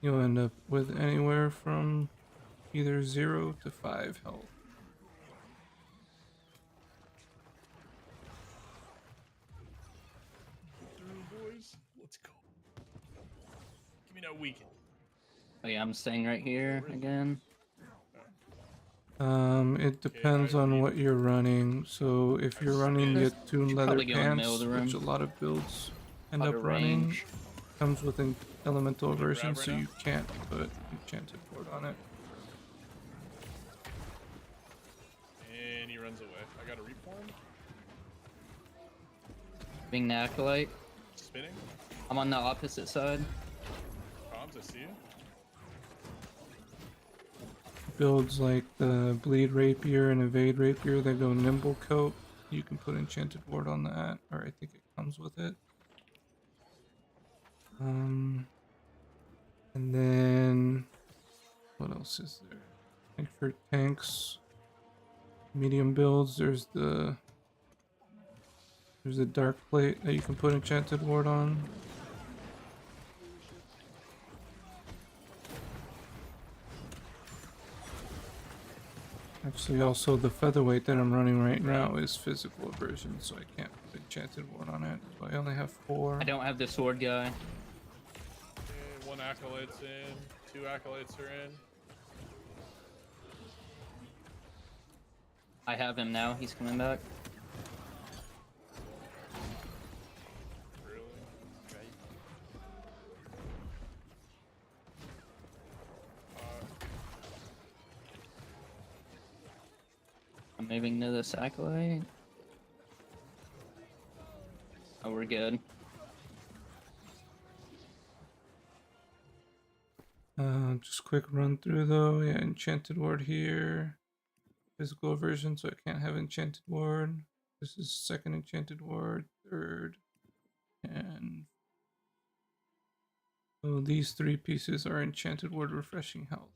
You'll end up with anywhere from either 0 to 5 health. Through, boys. Let's go. Give me that weekend. Oh yeah, I'm staying right here again. It depends on what you're running. So if you're running the attuned Should leather probably go in the middle of pants, the which a room. lot of builds end Out up of running, range. comes with an elemental Can you grab version, right so now? you can't put enchanted ward on it. And he runs away. I got a reform. Being the acolyte. Spinning. I'm on the opposite side. Comms, I see you. Builds like the bleed rapier and evade rapier that go nimble coat, you can put enchanted ward on that, or I think it comes with it. And then what else is there? I think for tanks, medium builds, there's the dark plate that you can put enchanted ward on. Actually, also the featherweight that I'm running right now is physical aversion, so I can't put enchanted ward on it. So I only have 4. I don't have the sword guy. Okay, 1 acolyte's in. 2 acolytes are in. I have him now. He's coming back. Really? Okay. I'm moving to this acolyte. Oh, we're good. Just quick run through though. Yeah, enchanted ward here. Physical aversion, so I can't have enchanted ward. This is second enchanted ward, third, and so these 3 pieces are enchanted ward refreshing health.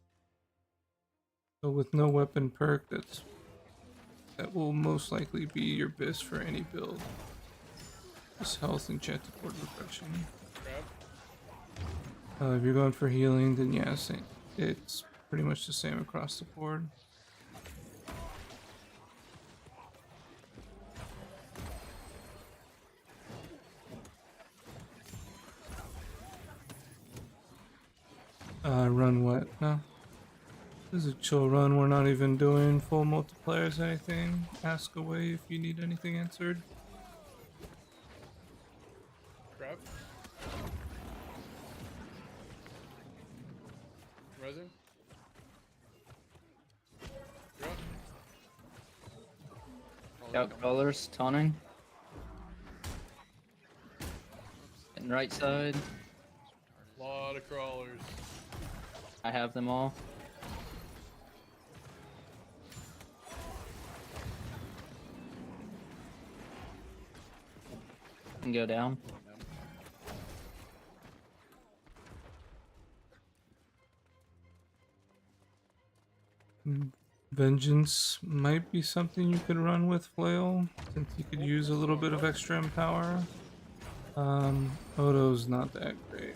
So with no weapon perk, that will most likely be your best for any build. This health enchanted ward refreshing. Grab. If you're going for healing, then yeah, it's pretty much the same across the board. Run what? No. This is a chill run. We're not even doing full multipliers or anything. Ask away if you need anything answered. Grab. Resin. You're up. Out crawlers, taunting. And right side. Lot of crawlers. I have them all. Can go down. Vengeance might be something you could run with Flail, since you could use a little bit of extra empower. Odo's not that great.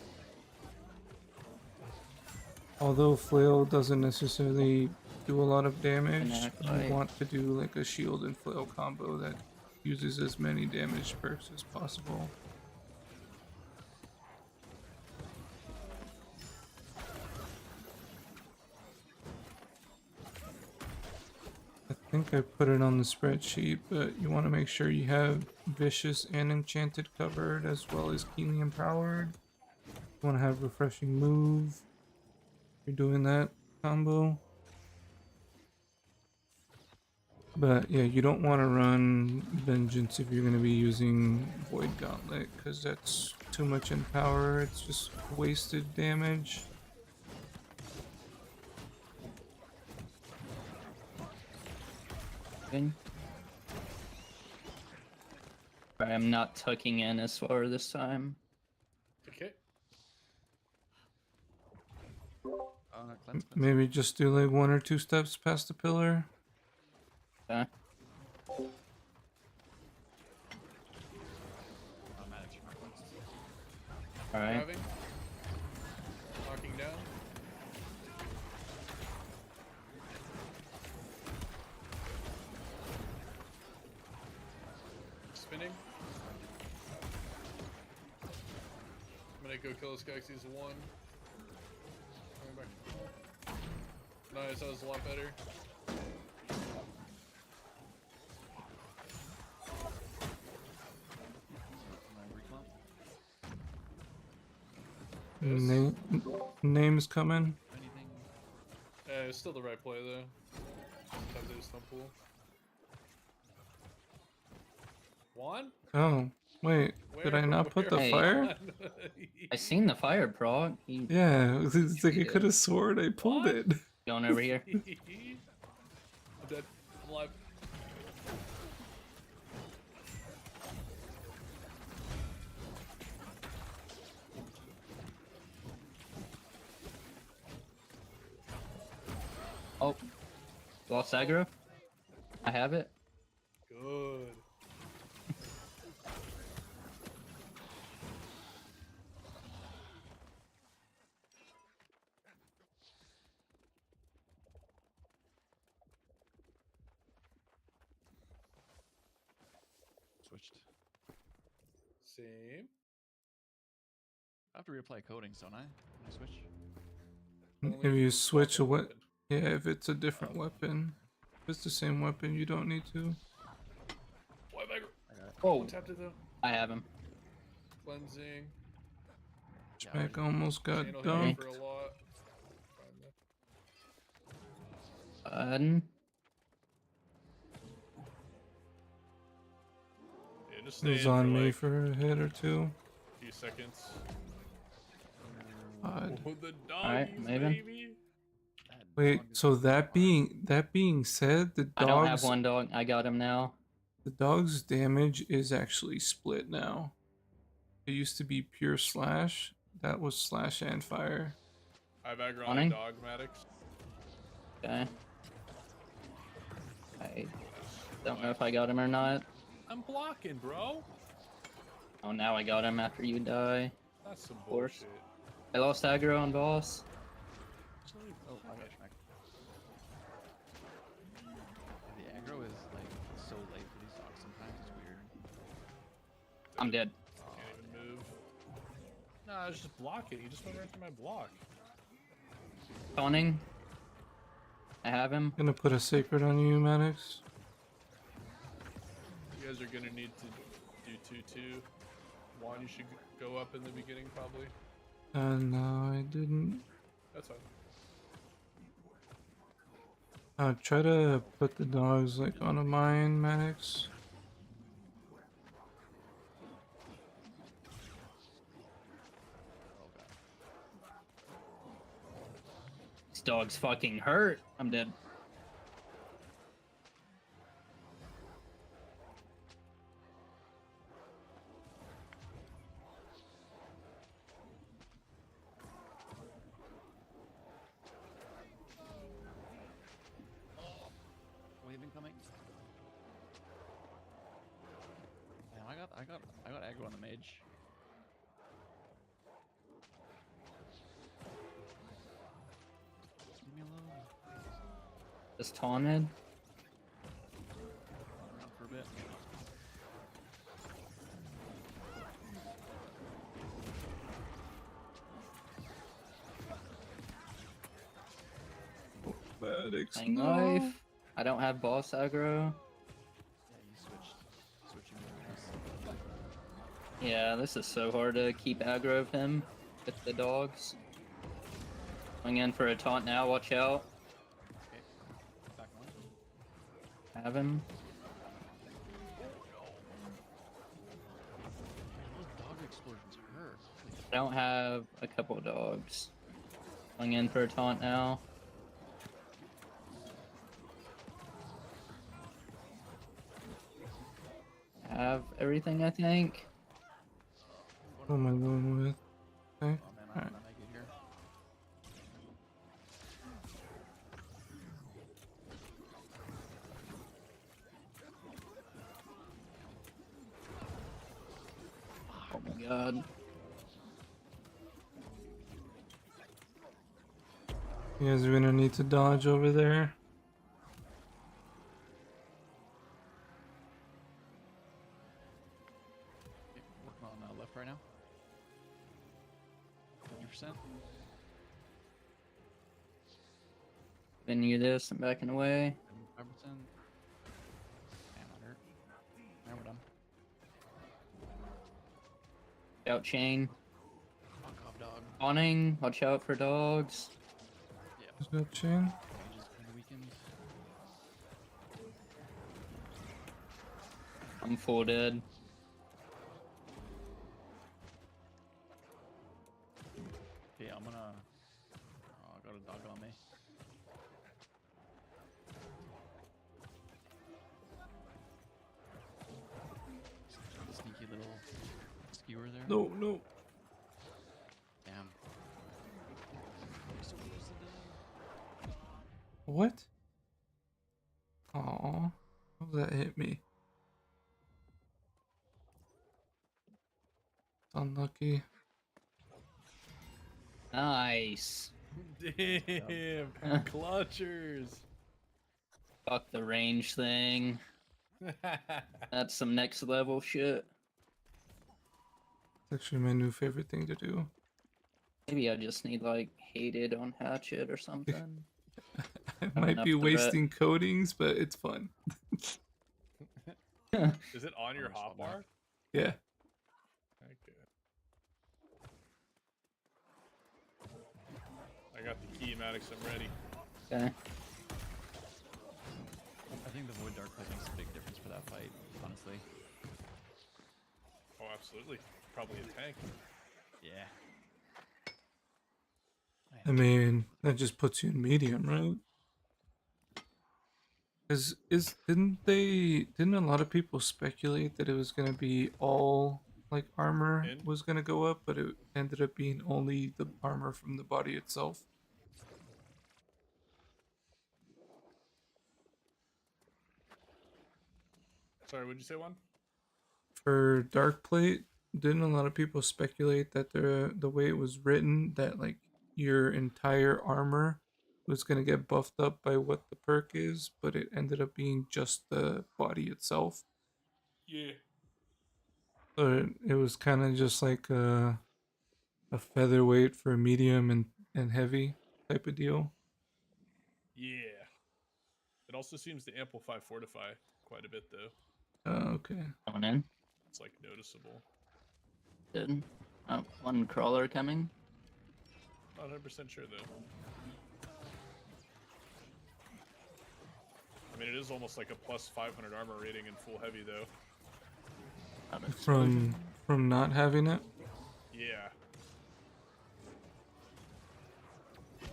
Although Flail doesn't necessarily do a lot of damage, you want to do like a shield and Flail combo that uses as many damage perks as possible. I think I put it on the spreadsheet, but you want to make sure you have Vicious and Enchanted covered, as well as Keenly Empowered. You want to have Refreshing Move. You're doing that combo. But yeah, you don't want to run Vengeance if you're going to be using Void Gauntlet, because that's too much in power. It's just wasted damage. Thing. Sorry, I'm not tucking in as far this time. Okay. Oh, no, cleanse. Maybe just do like 1 or 2 steps past the pillar. Okay. Automatics are not cleansed. Alright. Grabbing. Knocking down. Spinning. I'm gonna go kill this guy 'cause he's a 1. Coming back. Nice, that was a lot better. Names coming. Anything? It's still the right play though. Sometimes they just don't pull. 1? Oh, wait. Did I not put the Hey. fire? I seen the fire proc. You Yeah, it's like I could have sworn I pulled What? it. going over here? I'm dead. I'm alive. Oh. Lost aggro? I have it. Good. Switched. Same. I have to reapply coatings, don't I? When I switch? If you switch a weapon. weapon, yeah, if it's a different weapon. If it's the same weapon, you don't need to. Why have I Oh, tapped it though? I have him. Cleansing. Smack almost got Channel hitting dunked. for a lot. Yeah, just It stay was in on for me like for a hit or 2. a few seconds. Odd. Oh, the Alright, doggies, Maven. baby. Wait, so that being said, the I don't have dog's one dog. I got him now. the dog's damage is actually split now. It used to be pure slash. That was slash and fire. I have aggro on Awning? the dogmatics. Okay. I don't know if I got him or not. I'm blocking, bro. Oh, now I got him after you die. That's some course. bullshit. I lost aggro on boss. Oh, I got smacked. The aggro is like so late for these dogs sometimes, it's weird. I'm dead. Can't even move. Nah, I was just blocking. He just went right through my block. Taunting. I have him. Gonna put a sacred on you, Maddox. You guys are gonna need to do 2-2. 1, you should go up in the beginning, probably. No, I didn't. That's fine. Try to put the dogs like on a mine, Maddox. This dog's fucking hurt. I'm dead. Wave incoming. Damn, I got aggro on the mage. Leave me alone. Just taunted. Around for a bit. Maddox, Playing no. life. I don't have boss aggro. Yeah, you switching really nice. Yeah, this is so hard to keep aggro of him with the dogs. Going in for a taunt now, watch out. Okay. Back one. Have him. Those dog explosions hurt. I don't have a couple dogs. Going in for a taunt now. have everything, I think. What am I going with? Okay. Oh man, I'm Alright. gonna make it here. Oh my god. You guys are gonna need to dodge over there. Okay, working on left right now. 50%. Giving you this and backing away. 75%. Damn, that hurt. Now we're done. Out chain. Fuck off, dog. Awning. Watch out for dogs. Yeah. Just got chain. Mages kind of weakened. I'm full dead. Okay, I'm gonna. Oh, I got a dog on me. Sneaky little skewer there. No, no. Damn. So close to dying. What? Aw. How did that hit me? Unlucky. Nice. Damn, clutchers. Fuck the range thing. That's some next level shit. It's actually my new favorite thing to do. Maybe I just need like hated on hatchet or something. I might enough be threat. wasting coatings, but it's fun. Is it on your Almost all hotbar? Yeah. Okay. I got the key, Maddox. I'm ready. Okay. I think the Void Dark Plate makes a big difference for that fight, honestly. Oh, absolutely. Probably a tank. Yeah. I mean, that just puts you in medium, right? Didn't a lot of people speculate that it was gonna be all like armor In? was gonna go up, but it ended up being only the armor from the body itself? Sorry, would you say one? For Dark Plate, didn't a lot of people speculate that the way it was written that like your entire armor was gonna get buffed up by what the perk is, but it ended up being just the body itself. Yeah. So it was kind of just like a featherweight for medium and heavy type of deal. Yeah. It also seems to amplify Fortify quite a bit, though. Okay. Coming in. It's like noticeable. Good. Oh, one crawler coming. Not 100% sure, though. I mean, it is almost like a plus 500 armor rating in full heavy, though. Out of From not having it. Yeah.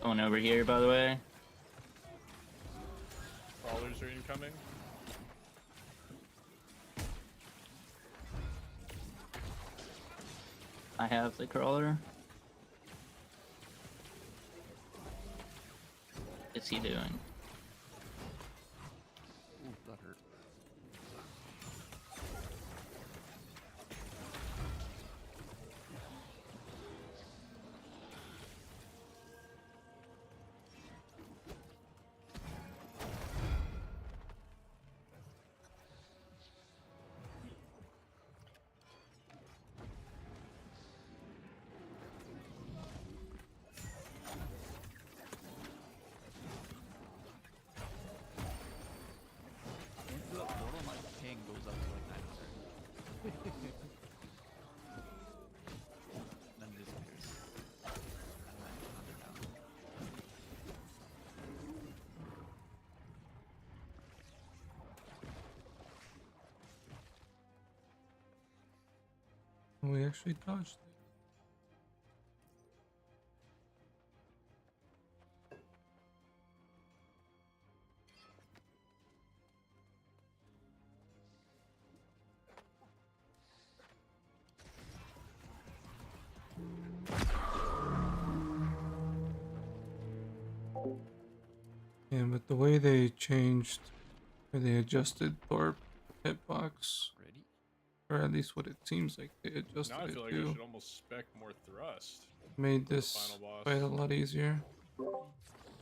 Going over here, by the way. Crawlers are incoming. I have the crawler. What's he doing? Ooh, that hurt. Into that portal, my ping goes up to like 900. Then it disappears. And then 100 down. We actually dodged it. Yeah, but the way they changed, or they adjusted Thorpe hitbox, Ready? or at least what it seems like they adjusted Now I it feel like I to, should almost spec more thrust. made for the this final boss. fight a lot easier.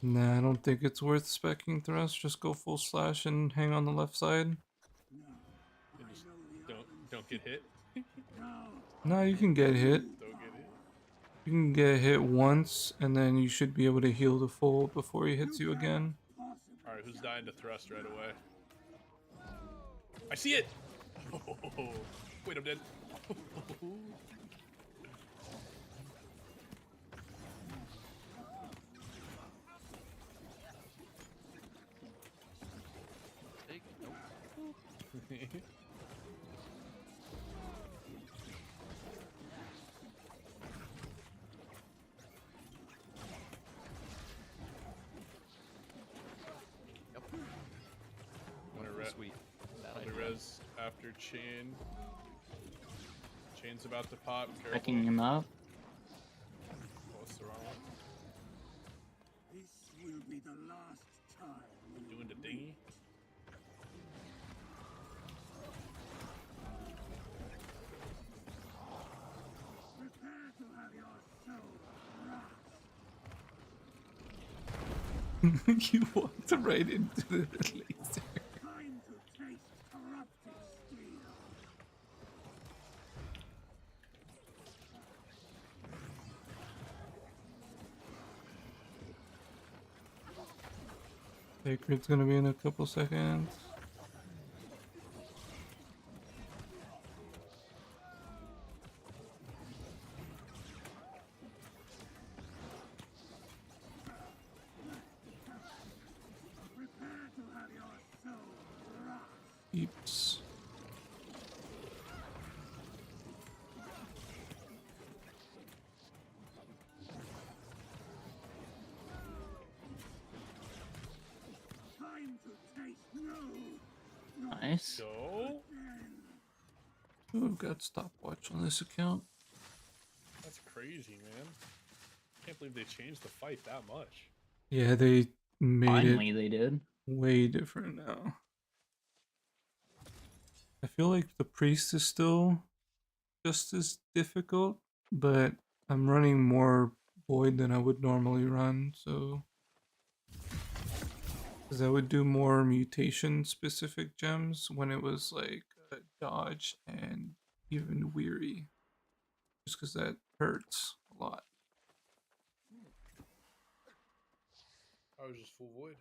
Nah, I don't think it's worth specking thrust. Just go full slash and hang on the left side. And just don't get hit. No, you can get hit. Don't get hit. You can get hit once, and then you should be able to heal the full before he hits you again. All right, who's dying to thrust right away? I see it. Wait, I'm dead. Take. Nope. Yep. I'm gonna Sweet. Bad I'm gonna idea. res after Chain. Chain's about to pop. Careful. Backing him up. Oh, that's the wrong one. This will be the last time. Doing the dingy. Prepare to have your soul crushed. You walked right into the laser. Time to taste corrupted steel. Sacred's gonna be in a couple seconds. Prepare to have your soul crushed. Eeps. Time to taste no. Nice. Go. Oh, I've got stopwatch on this account. That's crazy, man. Can't believe they changed the fight that much. Yeah, they made Finally, it they did. way different now. I feel like the priest is still just as difficult, but I'm running more void than I would normally run, so because I would do more mutation specific gems when it was like dodge and even weary, just because that hurts a lot. I was just full void.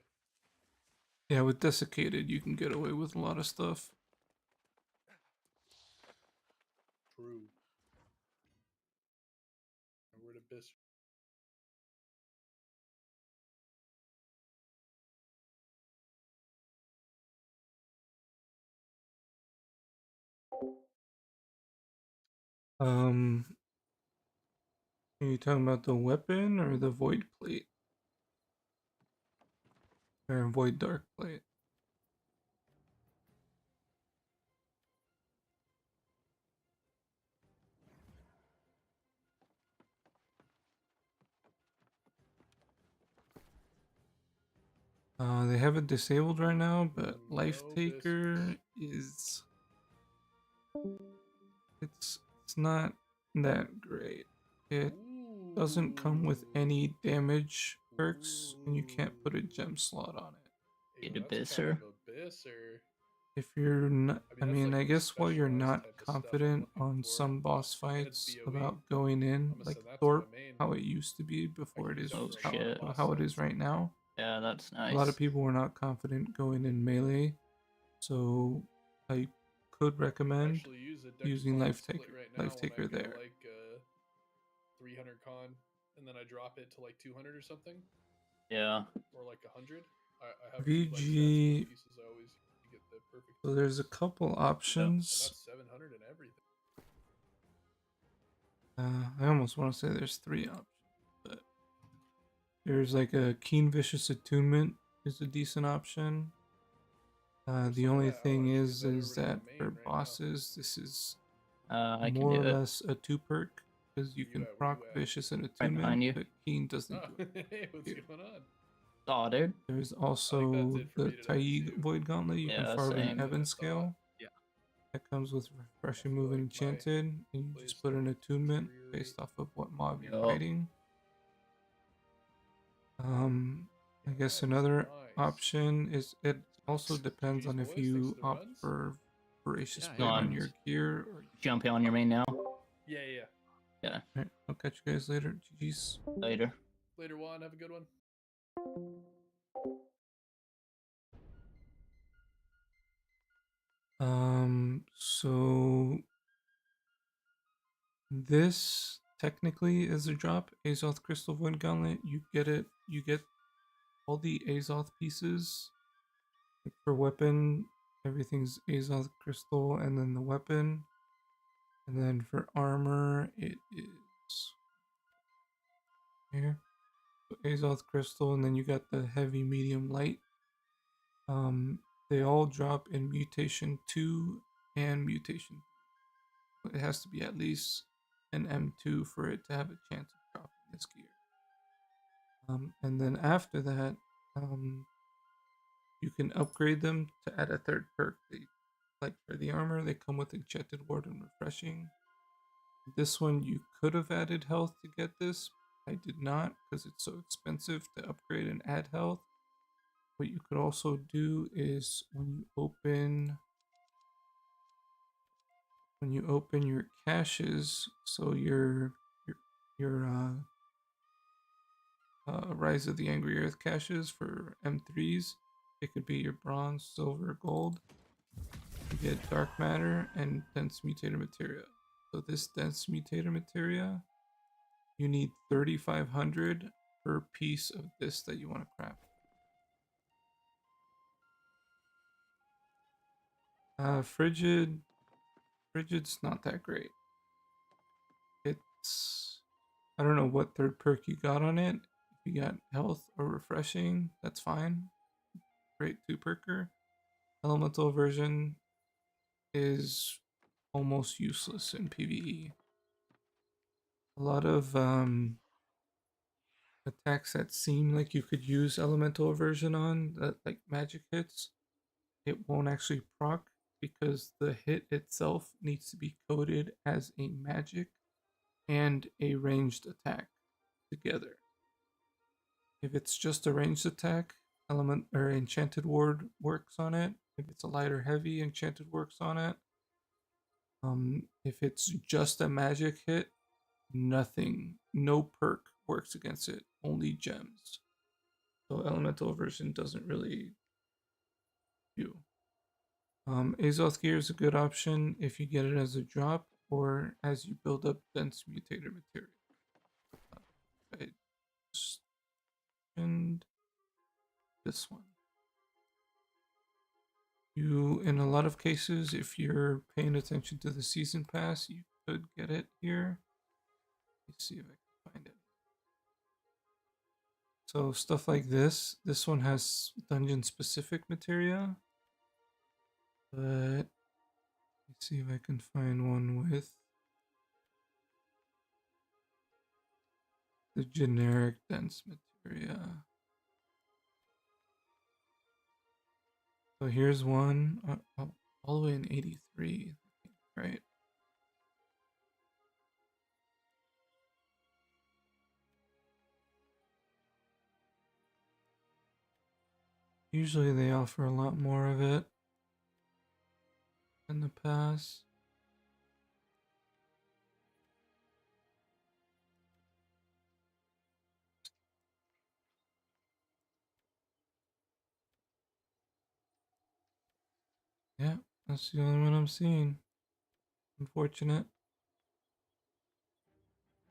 Yeah, with desiccated you can get away with a lot of stuff. True. And where'd Abyss? Are you talking about the weapon or the void plate? Or void dark plate? They have it disabled right now, but Life Taker is it's not that great. It doesn't come with any damage perks, and you can't put a gem slot on it. Get That's Abysser. kind of Abysser. If you're not, I that's mean, like I guess while you're specialized not type of stuff I'm confident looking on for. some boss And fights it's POV. about going in, I'm gonna like send that to Thorpe, my main. how it used to be before I it can is use Oh, it for a lot of shit. boss how it is fights. right now. Yeah, that's nice. A lot of people were not confident going in melee, so I could recommend Actually use a using Decacon Life split Taker, right now Life Taker when I go there. like 300 con, and then I drop it to like 200 or something, Yeah. or like 100. I have two, like, stat VG. split pieces. I always get the perfect. So there's a couple And options. that's 700 and everything. I almost want to say there's 3 options, but there's like a Keen Vicious Attunement is a decent option. The only thing is that for bosses, this is I can more do or it. less a 2 perk because you Where can you at? proc Vicious and behind Attunement, you. but Keen doesn't Oh, do it. hey, what's Yeah. going on? Oh, dude. There's that's also it for the me today, Taig too. Void Gauntlet. You can Yeah, farm an same. Ebb and I thought. scale. Yeah. That comes with refreshing feel move and like my enchanted, and you place just put an of attunement dreary- based off of what mob you're Yup. fighting. I guess Nice, another nice. option is it also depends on GG's, if boys. Thanks you for the opt runs. for Voracious Yeah, Blade yeah. on your gear. Or... Jump on your main now. Yeah. Yeah. Alright, I'll catch you guys later. GG's. Later. Later, Juan. Have a good one. So this technically is a drop. Azoth Crystal Void Gauntlet. You get all the Azoth pieces. Like for weapon, everything's Azoth Crystal and then the weapon. And then for armor, it is here. So Azoth Crystal, and then you got the heavy, medium, light. They all drop in mutation 2 and mutation. It has to be at least an M2 for it to have a chance of dropping this gear. And then after that, you can upgrade them to add a third perk. Like for the armor, they come with Enchanted Ward and Refreshing. This one you could have added health to get this. I did not because it's so expensive to upgrade and add health. What you could also do is when you open your caches, so your Rise of the Angry Earth caches for M3s, it could be your bronze, silver, gold. You get dark matter and dense mutator materia. So this dense mutator materia, you need 3,500 per piece of this that you want to craft. Frigid's not that great. It's, I don't know what third perk you got on it. If you got health or refreshing, that's fine. Great 2-perker. Elemental version is almost useless in PvE. A lot of attacks that seem like you could use elemental aversion on, that like magic hits, it won't actually proc because the hit itself needs to be coded as a magic and a ranged attack together. If it's just a ranged attack, element or enchanted ward works on it. If it's a light or heavy, enchanted works on it. If it's just a magic hit, nothing, no perk works against it, only gems. So elemental aversion doesn't really do. Azoth gear is a good option if you get it as a drop or as you build up dense mutator material. And this one. You, in a lot of cases, if you're paying attention to the season pass, you could get it here. Let's see if I can find it. So stuff like this one has dungeon specific materia, but let's see if I can find one with the generic dense materia. So here's one, all the way in 83, right? Usually they offer a lot more of it in the past. Yeah, that's the only one I'm seeing. Unfortunate.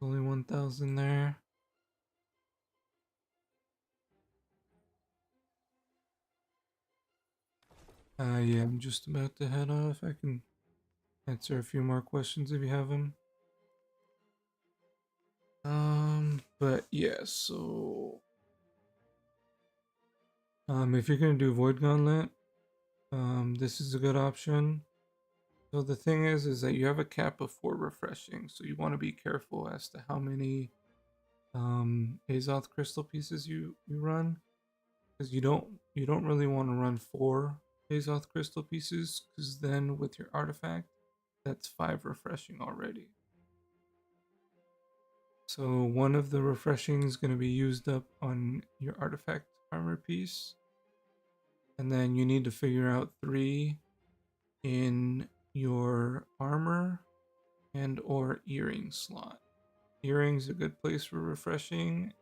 Only 1,000 there. Yeah, I'm just about to head off. I can answer a few more questions if you have them. But yeah, so if you're gonna do Void Gauntlet, this is a good option. So the thing is that you have a cap of 4 refreshing, so you want to be careful as to how many Azoth crystal pieces you run. because you don't really want to run 4 Azoth crystal pieces, because then with your artifact, that's 5 refreshing already. So one of the refreshing is going to be used up on your artifact armor piece, and then you need to figure out 3 in your armor and or earring slot. Earring's a good place for refreshing.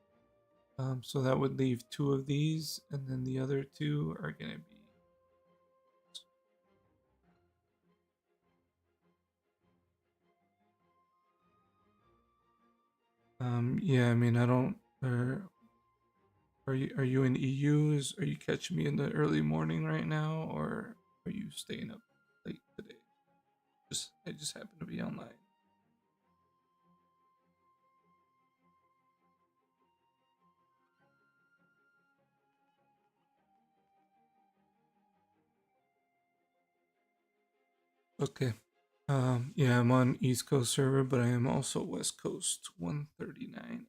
So that would leave 2 of these, and then the other 2 are gonna be yeah, I mean, I don't are you in EUs? Are you catching me in the early morning right now, or are you staying up late today? I just happen to be online. Okay. Yeah, I'm on East Coast server, but I am also West Coast 139.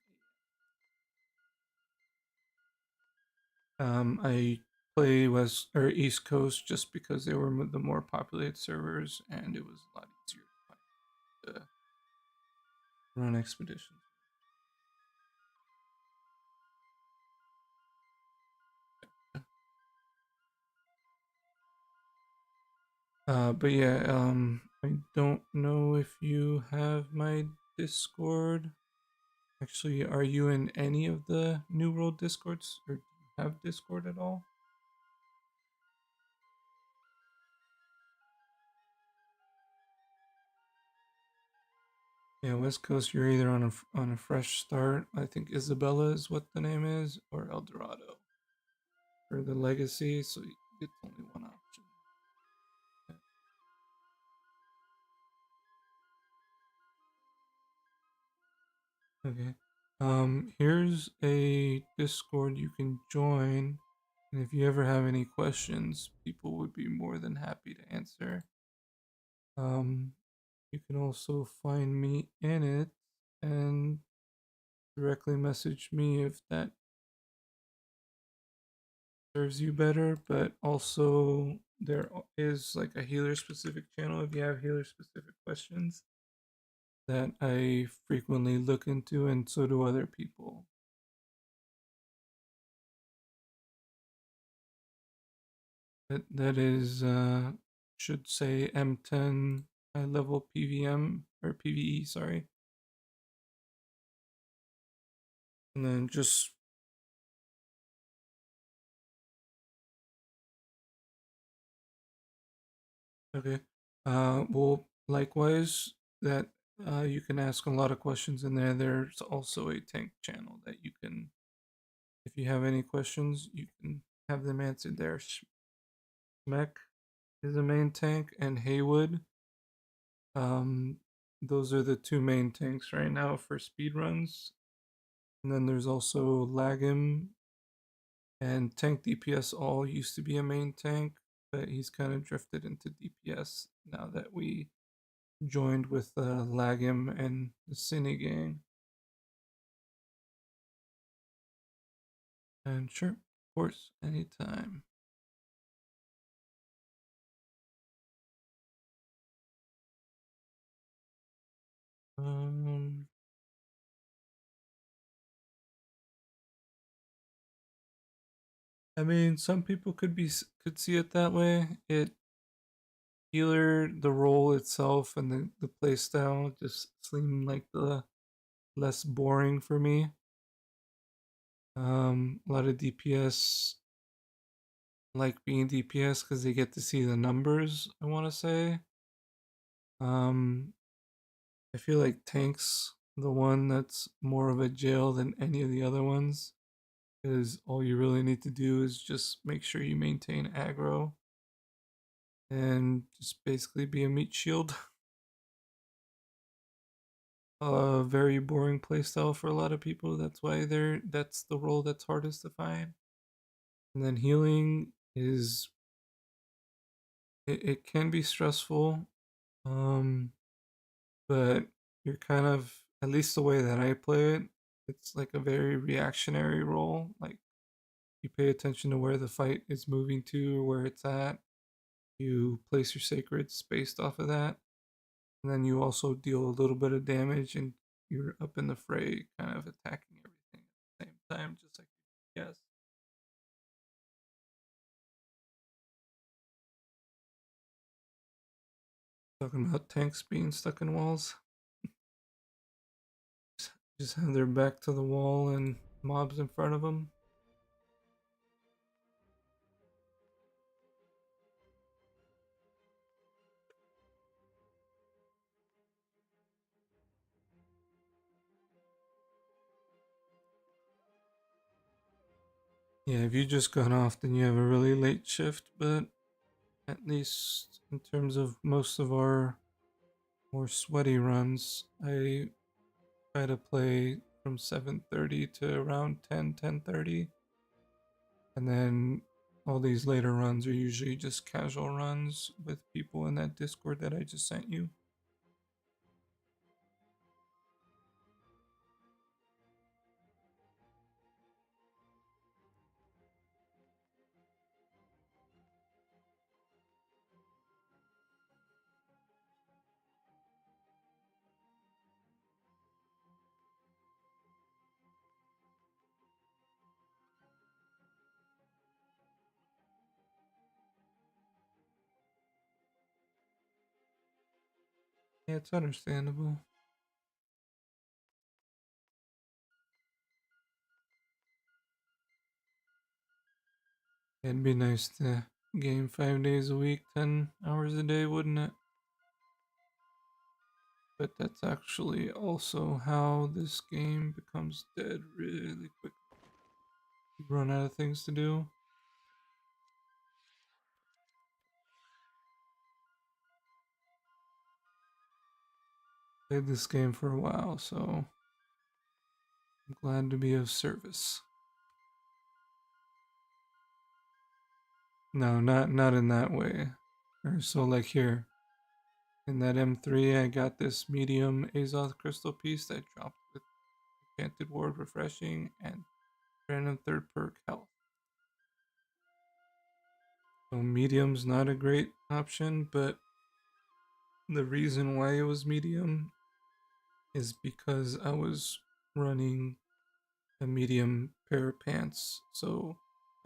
I play West or East Coast just because they were the more populated servers, and it was a lot easier to run expeditions. But yeah, I don't know if you have my Discord. Actually, are you in any of the New World Discords, or do you have Discord at all? Yeah, West Coast, you're either on a fresh start. I think Isabella is what the name is, or El Dorado for the legacy. So it's only one option. Okay. Here's a Discord you can join, and if you ever have any questions, people would be more than happy to answer. You can also find me in it and directly message me if that serves you better, but also there is like a healer specific channel if you have healer specific questions that I frequently look into, and so do other people. That is should say M10 high level PVM or PVE, sorry. And then just okay. Well, likewise, that you can ask a lot of questions in there. There's also a tank channel that you can, if you have any questions, you can have them answered there. Schmeck is a main tank, and Haywood. Those are the 2 main tanks right now for speed runs. And then there's also Lagim and tank DPS all used to be a main tank, but he's kind of drifted into DPS now that we joined with Lagim and the Cine gang. And sure, of course, anytime. I mean, some people could see it that way. Healer, the role itself and the play style just seem like the less boring for me. A lot of DPS like being DPS because they get to see the numbers, I want to say. I feel like tank's the one that's more of a jail than any of the other ones, because all you really need to do is just make sure you maintain aggro and just basically be a meat shield. A very boring playstyle for a lot of people. That's why that's the role that's hardest to find. And then healing is it can be stressful, but you're kind of, at least the way that I play it, it's like a very reactionary role. Like you pay attention to where the fight is moving to, where it's at. You place your sacreds based off of that. And then you also deal a little bit of damage and you're up in the fray, kind of attacking everything at the same time, just like yes. Talking about tanks being stuck in walls. Just have their back to the wall and mobs in front of them. Yeah, if you just got off, then you have a really late shift, but at least in terms of most of our more sweaty runs, I try to play from 7:30 to around 10:30. And then all these later runs are usually just casual runs with people in that Discord that I just sent you. Yeah, it's understandable. It'd be nice to game 5 days a week, 10 hours a day, wouldn't it? But that's actually also how this game becomes dead really quick. You run out of things to do. Played this game for a while, so I'm glad to be of service. No, not in that way. Or so like here. In that M3, I got this medium Azoth crystal piece that dropped with Enchanted Ward Refreshing and random third perk health. So medium's not a great option, but the reason why it was medium is because I was running a medium pair of pants. So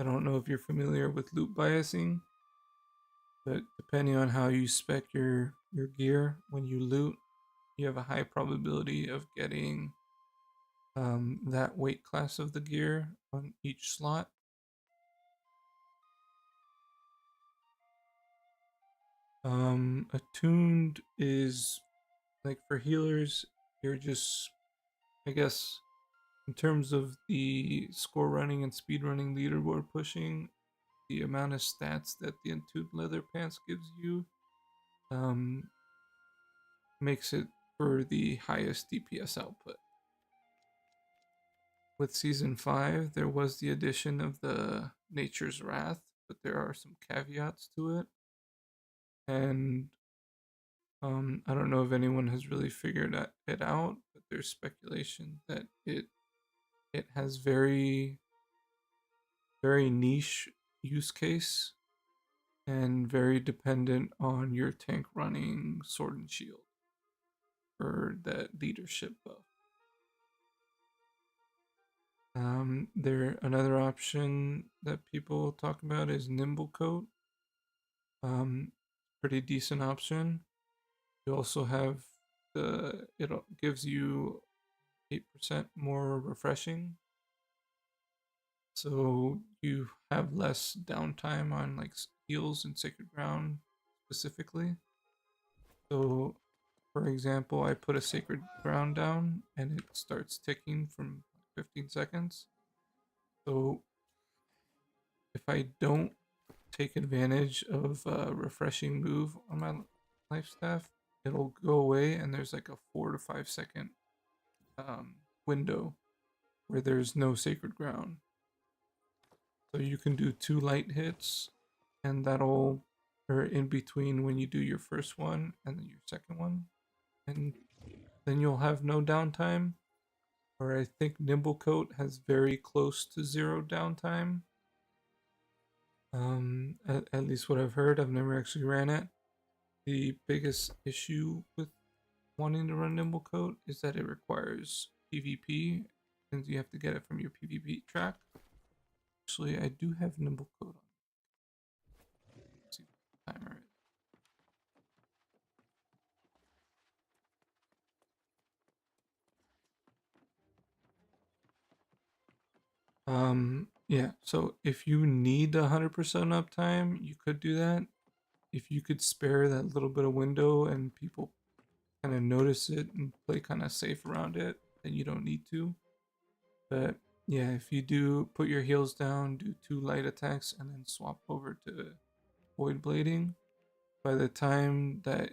I don't know if you're familiar with loot biasing, but depending on how you spec your gear when you loot, you have a high probability of getting that weight class of the gear on each slot. Attuned is like for healers, you're just, I guess, in terms of the score running and speed running leaderboard pushing, the amount of stats that the Attuned leather pants gives you makes it for the highest DPS output. With Season 5, there was the addition of the Nature's Wrath, but there are some caveats to it. And I don't know if anyone has really figured it out, but there's speculation that it has very niche use case and very dependent on your tank running sword and shield for that leadership buff. Another option that people talk about is Nimble Coat. Pretty decent option. You also have it gives you 8% more refreshing. So you have less downtime on like heals and Sacred Ground specifically. So for example, I put a Sacred Ground down and it starts ticking from 15 seconds. So if I don't take advantage of a refreshing move on my life staff, it'll go away and there's like a 4 to 5 second window where there's no Sacred Ground. So you can do 2 light hits and that'll, or in between when you do your first one and then your second one, and then you'll have no downtime. Or I think Nimble Coat has very close to 0 downtime. At least what I've heard. I've never actually ran it. The biggest issue with wanting to run Nimble Coat is that it requires PvP, and you have to get it from your PvP track. Actually, I do have Nimble Coat on. Let's see what the timer is. Yeah, so if you need 100% uptime, you could do that. If you could spare that little bit of window and people kind of notice it and play kind of safe around it, then you don't need to. But yeah, if you do put your heals down, do 2 light attacks, and then swap over to void blading, by the time that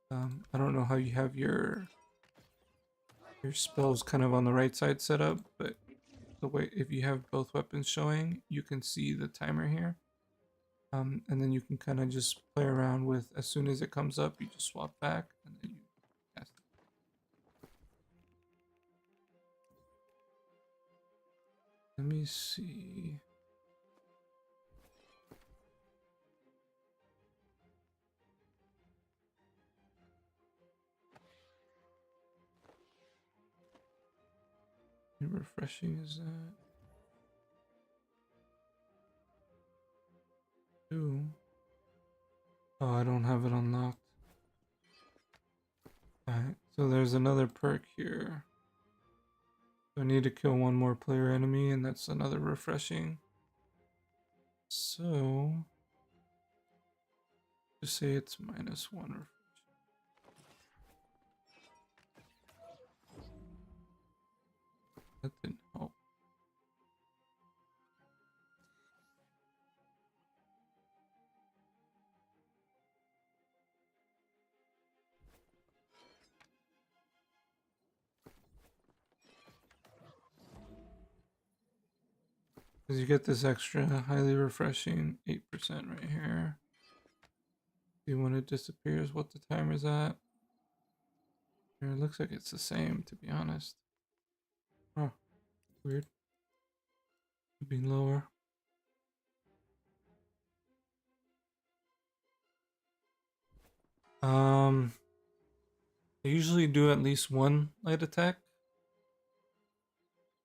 I don't know how you have your spells kind of on the right side set up, but the way if you have both weapons showing, you can see the timer here. And then you can kind of just play around with, as soon as it comes up, you just swap back and then you cast it. Let me see. How refreshing is that? 2. Oh, I don't have it unlocked. Alright, so there's another perk here. So I need to kill 1 more player enemy, and that's another refreshing. So just say it's -1 refreshing. That didn't help. Because you get this extra highly refreshing 8% right here. See when it disappears what the timer's at. Here, it looks like it's the same, to be honest. Huh. Weird. Could be lower. I usually do at least 1 light attack.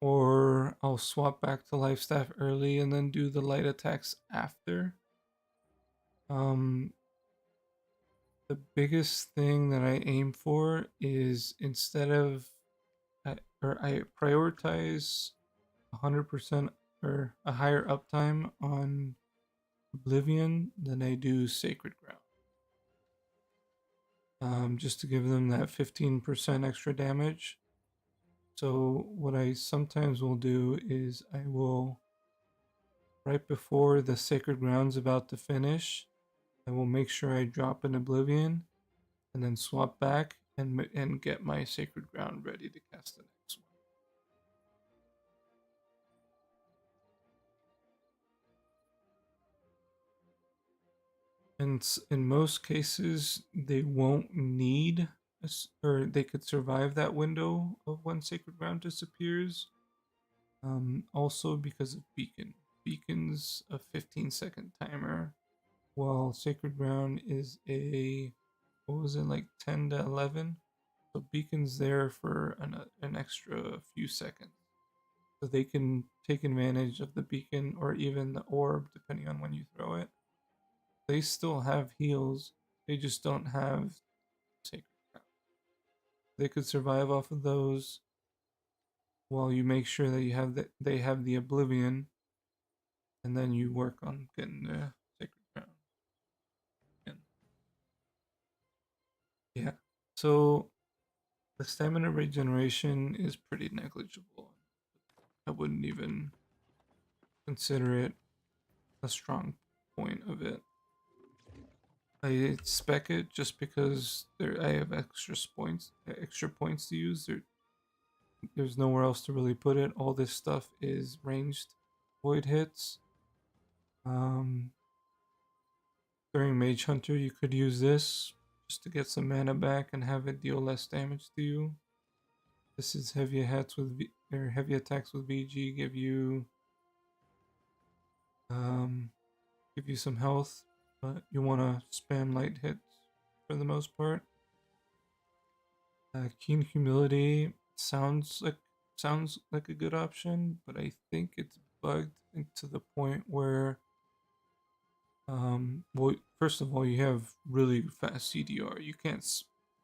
Or I'll swap back to life staff early and then do the light attacks after. The biggest thing that I aim for is instead of, I prioritize 100% or a higher uptime on Oblivion than I do Sacred Ground. Just to give them that 15% extra damage. So what I sometimes will do is I will, right before the Sacred Ground's about to finish, I will make sure I drop an Oblivion and then swap back and get my Sacred Ground ready to cast the next one. And in most cases, they won't need, or they could survive that window of when Sacred Ground disappears. Also because of Beacon. Beacon's a 15-second timer, while Sacred Ground is a, what was it, like 10 to 11? So Beacon's there for an extra few seconds. So they can take advantage of the Beacon or even the orb, depending on when you throw it. They still have heals, they just don't have Sacred Ground. They could survive off of those while you make sure that you have they have the Oblivion, and then you work on getting the Sacred Ground. And yeah, so the stamina regeneration is pretty negligible. I wouldn't even consider it a strong point of it. I spec it just because I have extra points to use. There's nowhere else to really put it. All this stuff is ranged void hits. During Mage Hunter, you could use this just to get some mana back and have it deal less damage to you. This is heavy attacks with VG give you give you some health, but you want to spam light hits for the most part. Keen Humility sounds like a good option, but I think it's bugged into the point where well, first of all, you have really fast CDR. You can't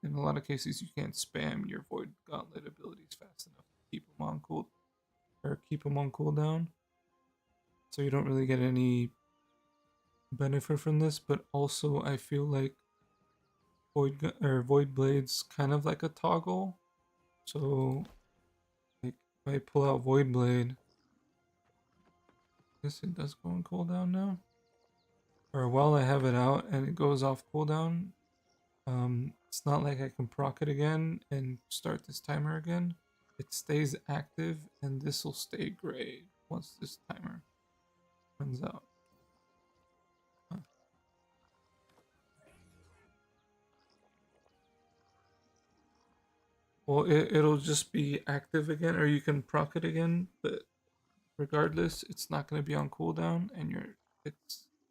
in a lot of cases you can't spam your Void Gauntlet abilities fast enough to keep them on cooldown. So you don't really get any benefit from this, but also I feel like Void Blade's kind of like a toggle. So like if I pull out Void Blade, I guess it does go on cooldown now. Or while I have it out and it goes off cooldown, it's not like I can proc it again and start this timer again. It stays active and this will stay gray once this timer runs out. Huh. Well, it'll just be active again, or you can proc it again, but regardless, it's not going to be on cooldown, and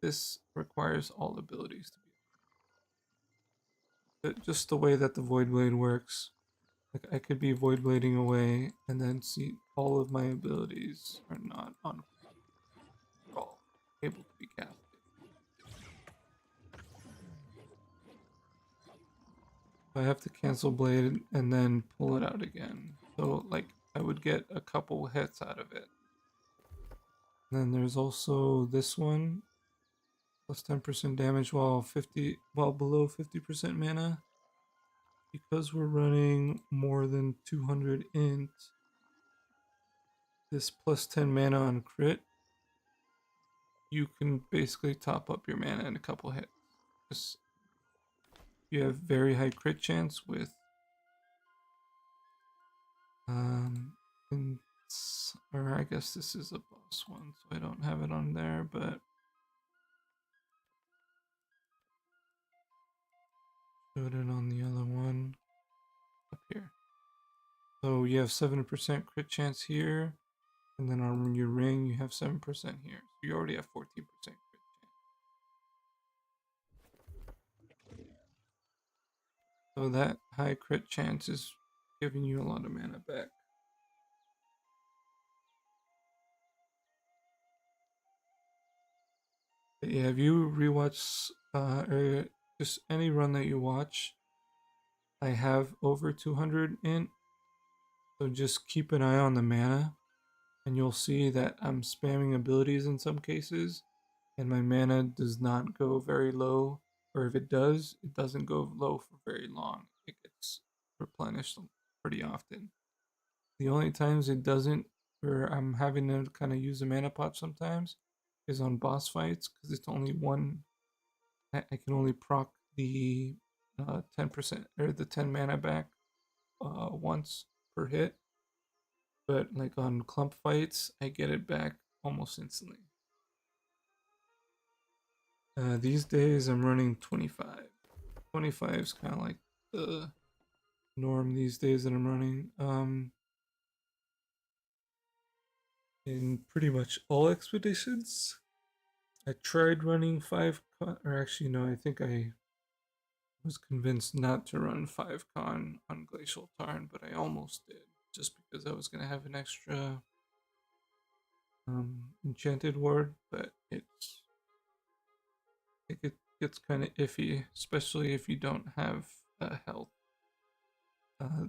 this requires all abilities to be. But just the way that the Void Blade works, like I could be Void Blading away, and then see all of my abilities are not on all able to be casted. I have to cancel Blade and then pull it out again. So like I would get a couple hits out of it. And then there's also this one, plus 10% damage while below 50% mana. Because we're running more than 200 int, this plus 10 mana on crit, you can basically top up your mana in a couple hits. Just you have very high crit chance with or I guess this is a boss one, so I don't have it on there, but put it on the other one up here. So you have 7% crit chance here, and then on your ring you have 7% here. So you already have 14% crit chance. So that high crit chance is giving you a lot of mana back. But yeah, if you rewatch or just any run that you watch, I have over 200 int. So just keep an eye on the mana, and you'll see that I'm spamming abilities in some cases, and my mana does not go very low, or if it does, it doesn't go low for very long. It gets replenished pretty often. The only times it doesn't, where I'm having to kind of use a mana pot sometimes, is on boss fights, because it's only one. I can only proc the 10% or the 10 mana back once per hit. But like on clump fights, I get it back almost instantly. These days I'm running 25. 25 is kind of like the norm these days that I'm running. In pretty much all expeditions. I tried running 5-con, or actually no, I think I was convinced not to run 5-con on Glacial Tarn, but I almost did, just because I was going to have an extra enchanted ward, but it gets kind of iffy, especially if you don't have health.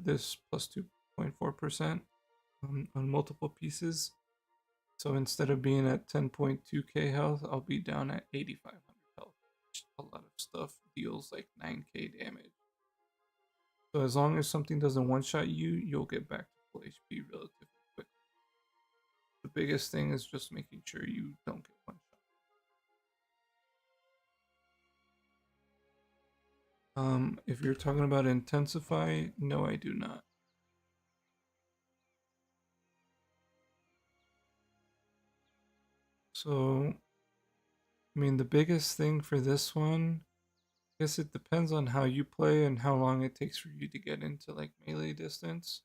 This plus 2.4% on multiple pieces. So instead of being at 10.2k health, I'll be down at 8,500 health. Which a lot of stuff deals like 9k damage. So as long as something doesn't one-shot you, you'll get back to full HP relatively quick. The biggest thing is just making sure you don't get one-shot. If you're talking about intensify, no, I do not. So, I mean, the biggest thing for this one, I guess it depends on how you play and how long it takes for you to get into like melee distance.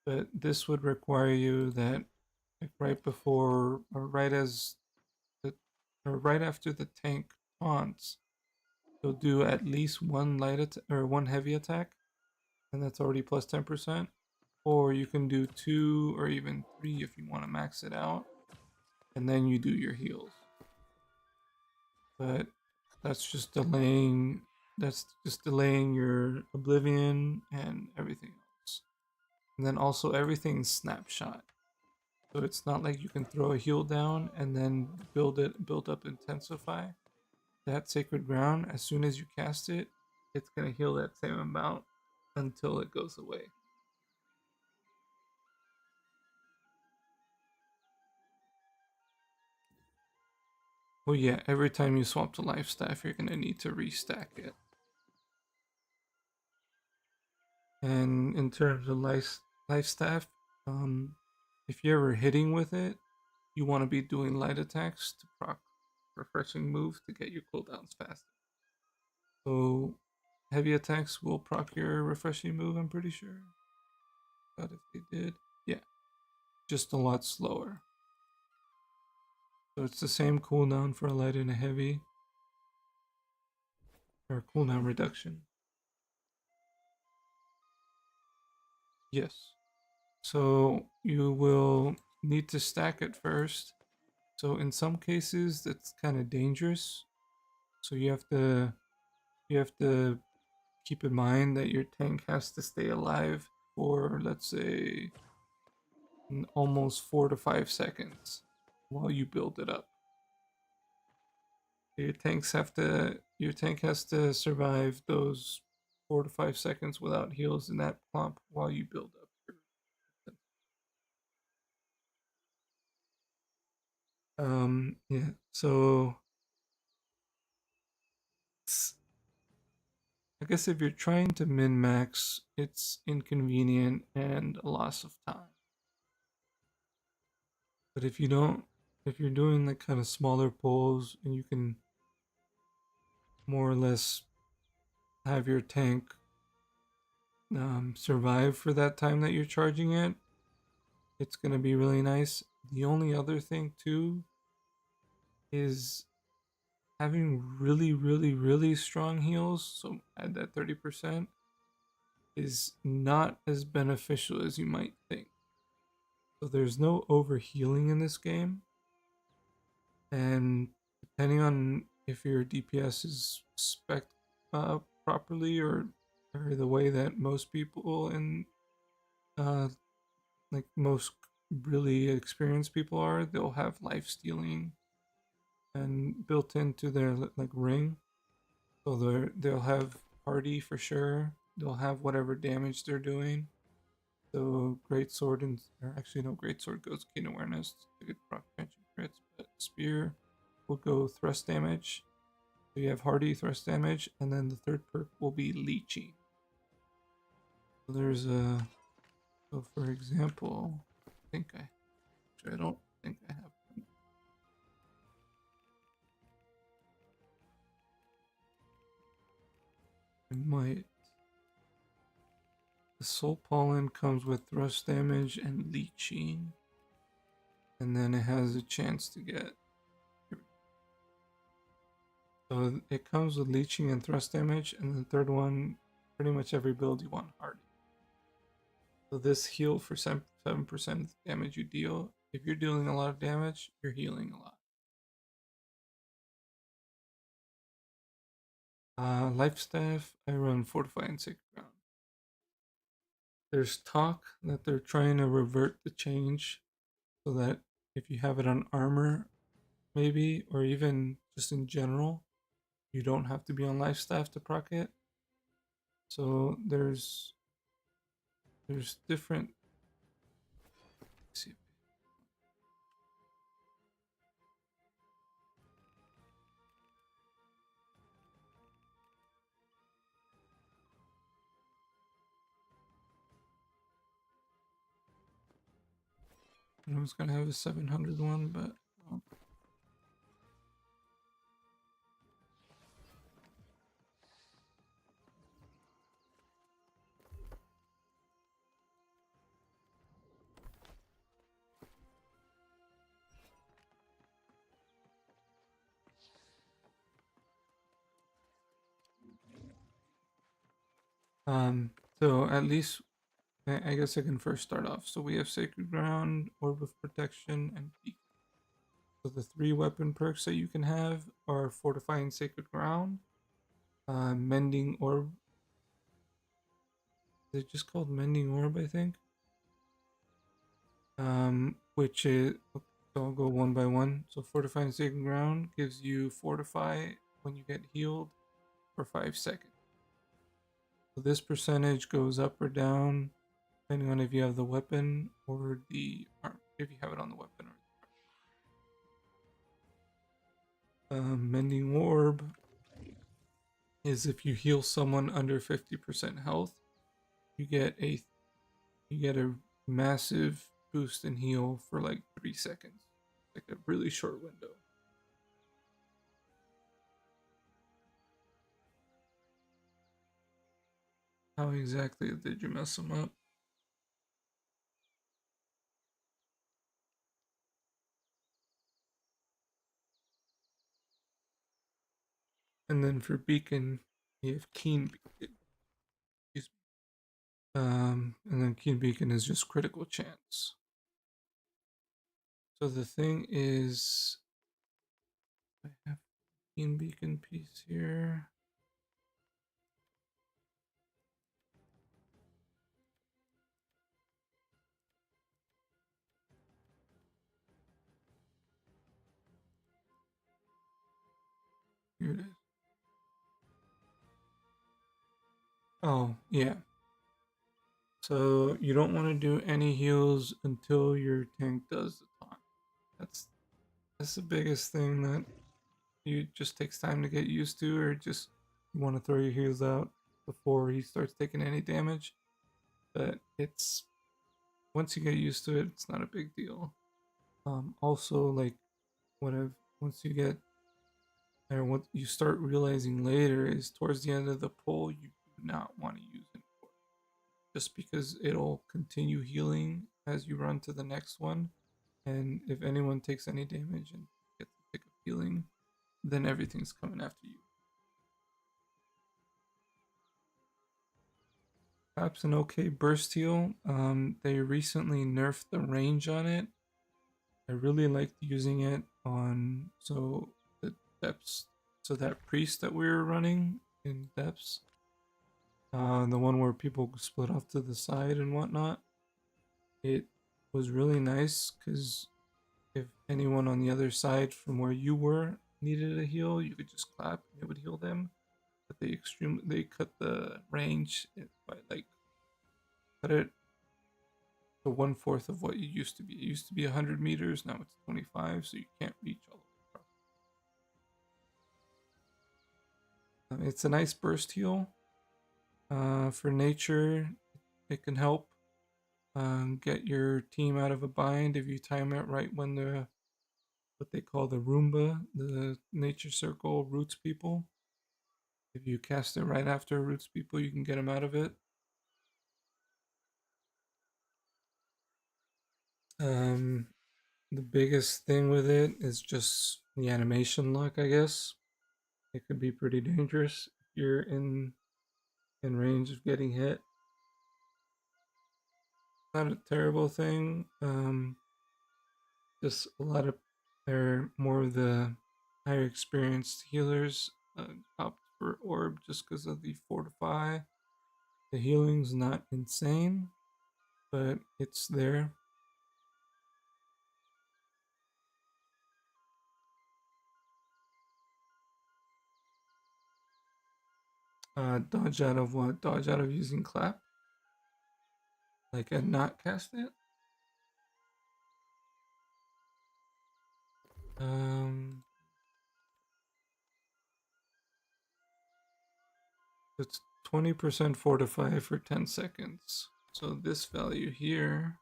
But this would require you that like right before or right as the or right after the tank taunts, you'll do at least one one heavy attack, and that's already plus 10%. Or you can do 2 or even 3 if you want to max it out, and then you do your heals. But that's just delaying. That's just delaying your oblivion and everything else. And then also everything's snapshot. So it's not like you can throw a heal down and then build up intensify. That sacred ground, as soon as you cast it, it's gonna heal that same amount until it goes away. Well, yeah, every time you swap to life staff, you're gonna need to restack it. And in terms of life staff, if you're ever hitting with it, you want to be doing light attacks to proc refreshing moves to get your cooldowns faster. So heavy attacks will proc your refreshing move, I'm pretty sure. But if they did, yeah, just a lot slower. So it's the same cooldown for a light and a heavy, or cooldown reduction. Yes. So you will need to stack it first. So in some cases that's kind of dangerous. So you have to keep in mind that your tank has to stay alive for, let's say, almost 4 to 5 seconds while you build it up. Your tank has to survive those 4 to 5 seconds without heals in that clump while you build up your yeah, so I guess if you're trying to min-max, it's inconvenient and a loss of time. But if you're doing like kind of smaller pulls and you can more or less have your tank survive for that time that you're charging it, it's going to be really nice. The only other thing too is having really, really, really strong heals, so add that 30%, is not as beneficial as you might think. So there's no overhealing in this game, and depending on if your DPS is spec properly or the way that most people in like most really experienced people are, they'll have life stealing and built into their like ring, so they'll have party for sure. They'll have whatever damage they're doing. So great sword or actually no, great sword goes keen awareness to get proc prevention crits, but spear will go thrust damage. So you have hardy thrust damage, and then the third perk will be leeching. So there's a so for example, I don't think I have one. I might. The soul pollen comes with thrust damage and leeching, and then it has a chance to get. So it comes with leeching and thrust damage, and the third one, pretty much every build you want hardy. So this heal for 7% of the damage you deal. If you're dealing a lot of damage, you're healing a lot. Life staff, I run Fortify and Sacred Ground. There's talk that they're trying to revert the change so that if you have it on armor, maybe, or even just in general, you don't have to be on life staff to proc it. So there's different. Let's see. I was gonna have a 700 one, but So at least I guess I can first start off. So we have Sacred Ground, Orb of Protection, and Beacon. So the 3 weapon perks that you can have are Fortifying Sacred Ground, Mending Orb. Is it just called Mending Orb, I think? Which is, so I'll go one by one. So Fortifying Sacred Ground gives you Fortify when you get healed for 5 seconds. So this percentage goes up or down depending on if you have the weapon or the arm, if you have it on the weapon or Mending Orb is if you heal someone under 50% health, you get a massive boost in heal for like 3 seconds, like a really short window. How exactly did you mess them up? And then for Beacon, you have Keen Beacon. And then Keen Beacon is just critical chance. So the thing is, I have Keen Beacon piece here. Here it is. Oh, yeah. So you don't want to do any heals until your tank does the taunt. That's the biggest thing that you just takes time to get used to, or just you want to throw your heals out before he starts taking any damage. But it's once you get used to it, it's not a big deal. Also, like once you get or what you start realizing later is towards the end of the pull, you do not want to use it just because it'll continue healing as you run to the next one. And if anyone takes any damage and gets a pick of healing, then everything's coming after you. Perhaps an okay burst heal. They recently nerfed the range on it. I really liked using it on the depths. So that priest that we were running in depths, the one where people split off to the side and whatnot, it was really nice because if anyone on the other side from where you were needed a heal, you could just clap and it would heal them. But they cut the range by like cut it to 1/4 of what it used to be. It used to be 100 meters, now it's 25, so you can't reach all the way across. It's a nice burst heal. For nature, it can help get your team out of a bind if you time it right when what they call the Roomba, the nature circle, roots people. If you cast it right after roots people, you can get them out of it. The biggest thing with it is just the animation luck, I guess. It could be pretty dangerous if you're in range of getting hit. Not a terrible thing. Just a lot of they're more of the higher experienced healers opt for orb just because of the fortify. The healing's not insane, but it's there. Dodge out of what? Dodge out of using clap? Like and not cast it? It's 20% fortify for 10 seconds. So this value here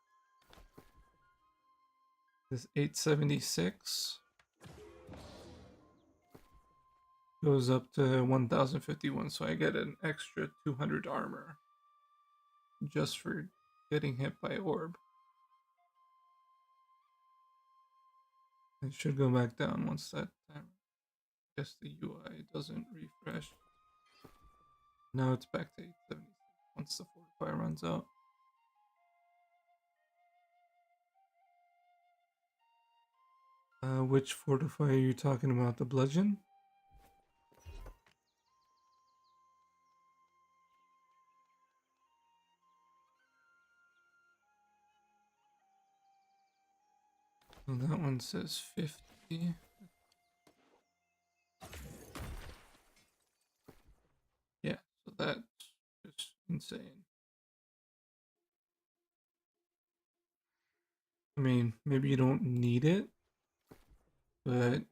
is 876. Goes up to 1051, so I get an extra 200 armor just for getting hit by orb. It should go back down once that time. I guess the UI doesn't refresh. Now it's back to 876. once the fortify runs out. Which fortify are you talking about? The bludgeon? So that one says 50. Yeah, so that's just insane. I mean, maybe you don't need it, but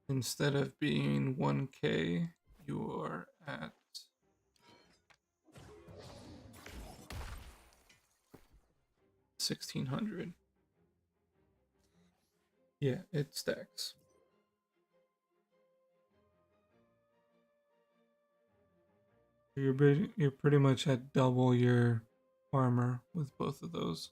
instead of being 1k, you are at 1600. Yeah, it stacks. You're pretty much at double your armor with both of those.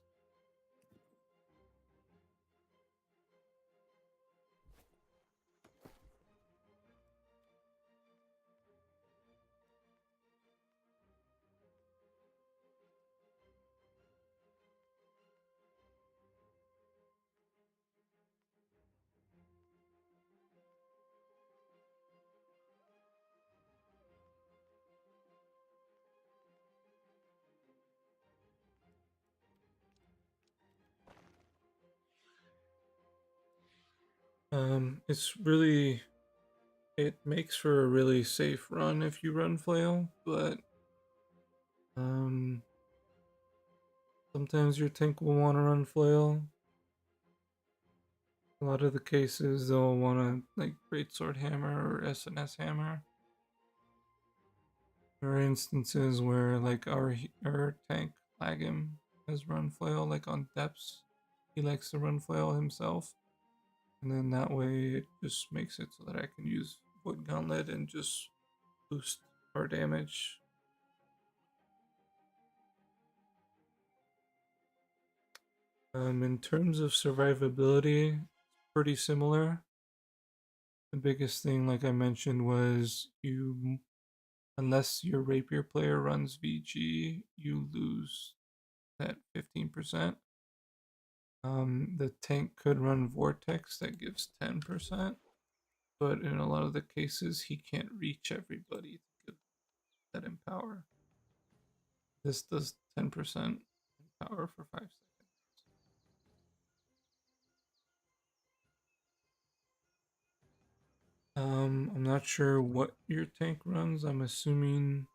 It's really, it makes for a really safe run if you run Flail, but sometimes your tank will want to run Flail. A lot of the cases they'll want to like Greatsword Hammer or SNS Hammer. There are instances where like our tank Lagim has run Flail, like on depths. He likes to run Flail himself. And then that way it just makes it so that I can use Wood Gauntlet and just boost our damage. In terms of survivability, pretty similar. The biggest thing, like I mentioned, was you, unless your rapier player runs VG, you lose that 15%. The tank could run Vortex that gives 10%, but in a lot of the cases, he can't reach everybody to give that empower. This does 10% empower for 5 seconds. I'm not sure what your tank runs. I'm assuming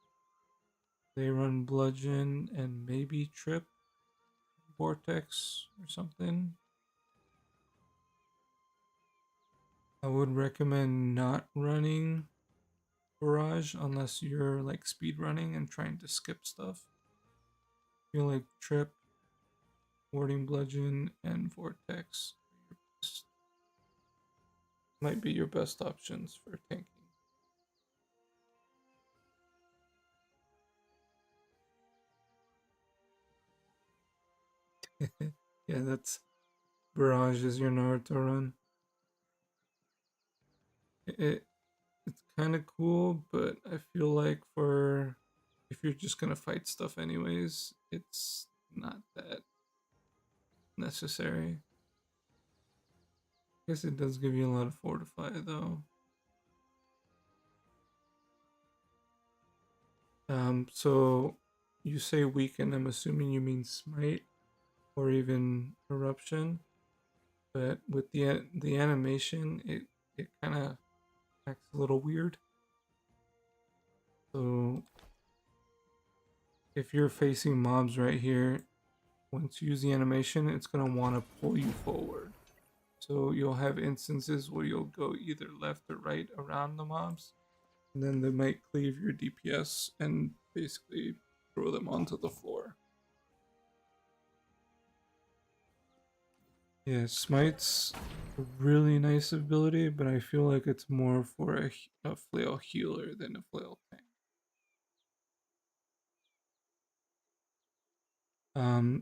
they run Bludgeon and maybe Trip, Vortex, or something. I would recommend not running Barrage unless you're like speed running and trying to skip stuff. I feel like Trip, Warding Bludgeon, and Vortex might be your best options for tanking. Yeah, that's Barrage is your Naruto run. It's kind of cool, but I feel like for if you're just gonna fight stuff anyways, it's not that necessary. I guess it does give you a lot of fortify though. So you say weaken, I'm assuming you mean smite or even eruption, but with the animation, it kind of acts a little weird. So if you're facing mobs right here, once you use the animation, it's gonna want to pull you forward. So you'll have instances where you'll go either left or right around the mobs, and then they might cleave your DPS and basically throw them onto the floor. Yeah, Smite's a really nice ability, but I feel like it's more for a Flail healer than a Flail tank.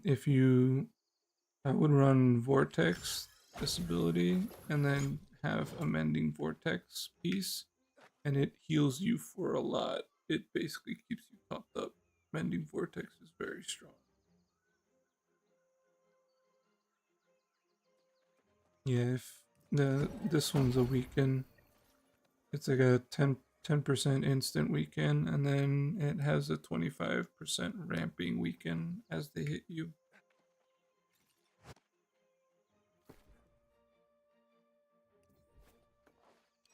If you, I would run Vortex, this ability, and then have a Mending Vortex piece, and it heals you for a lot. It basically keeps you topped up Mending Vortex is very strong. Yeah, if this one's a weaken, it's like a 10% instant weaken, and then it has a 25% ramping weaken as they hit you.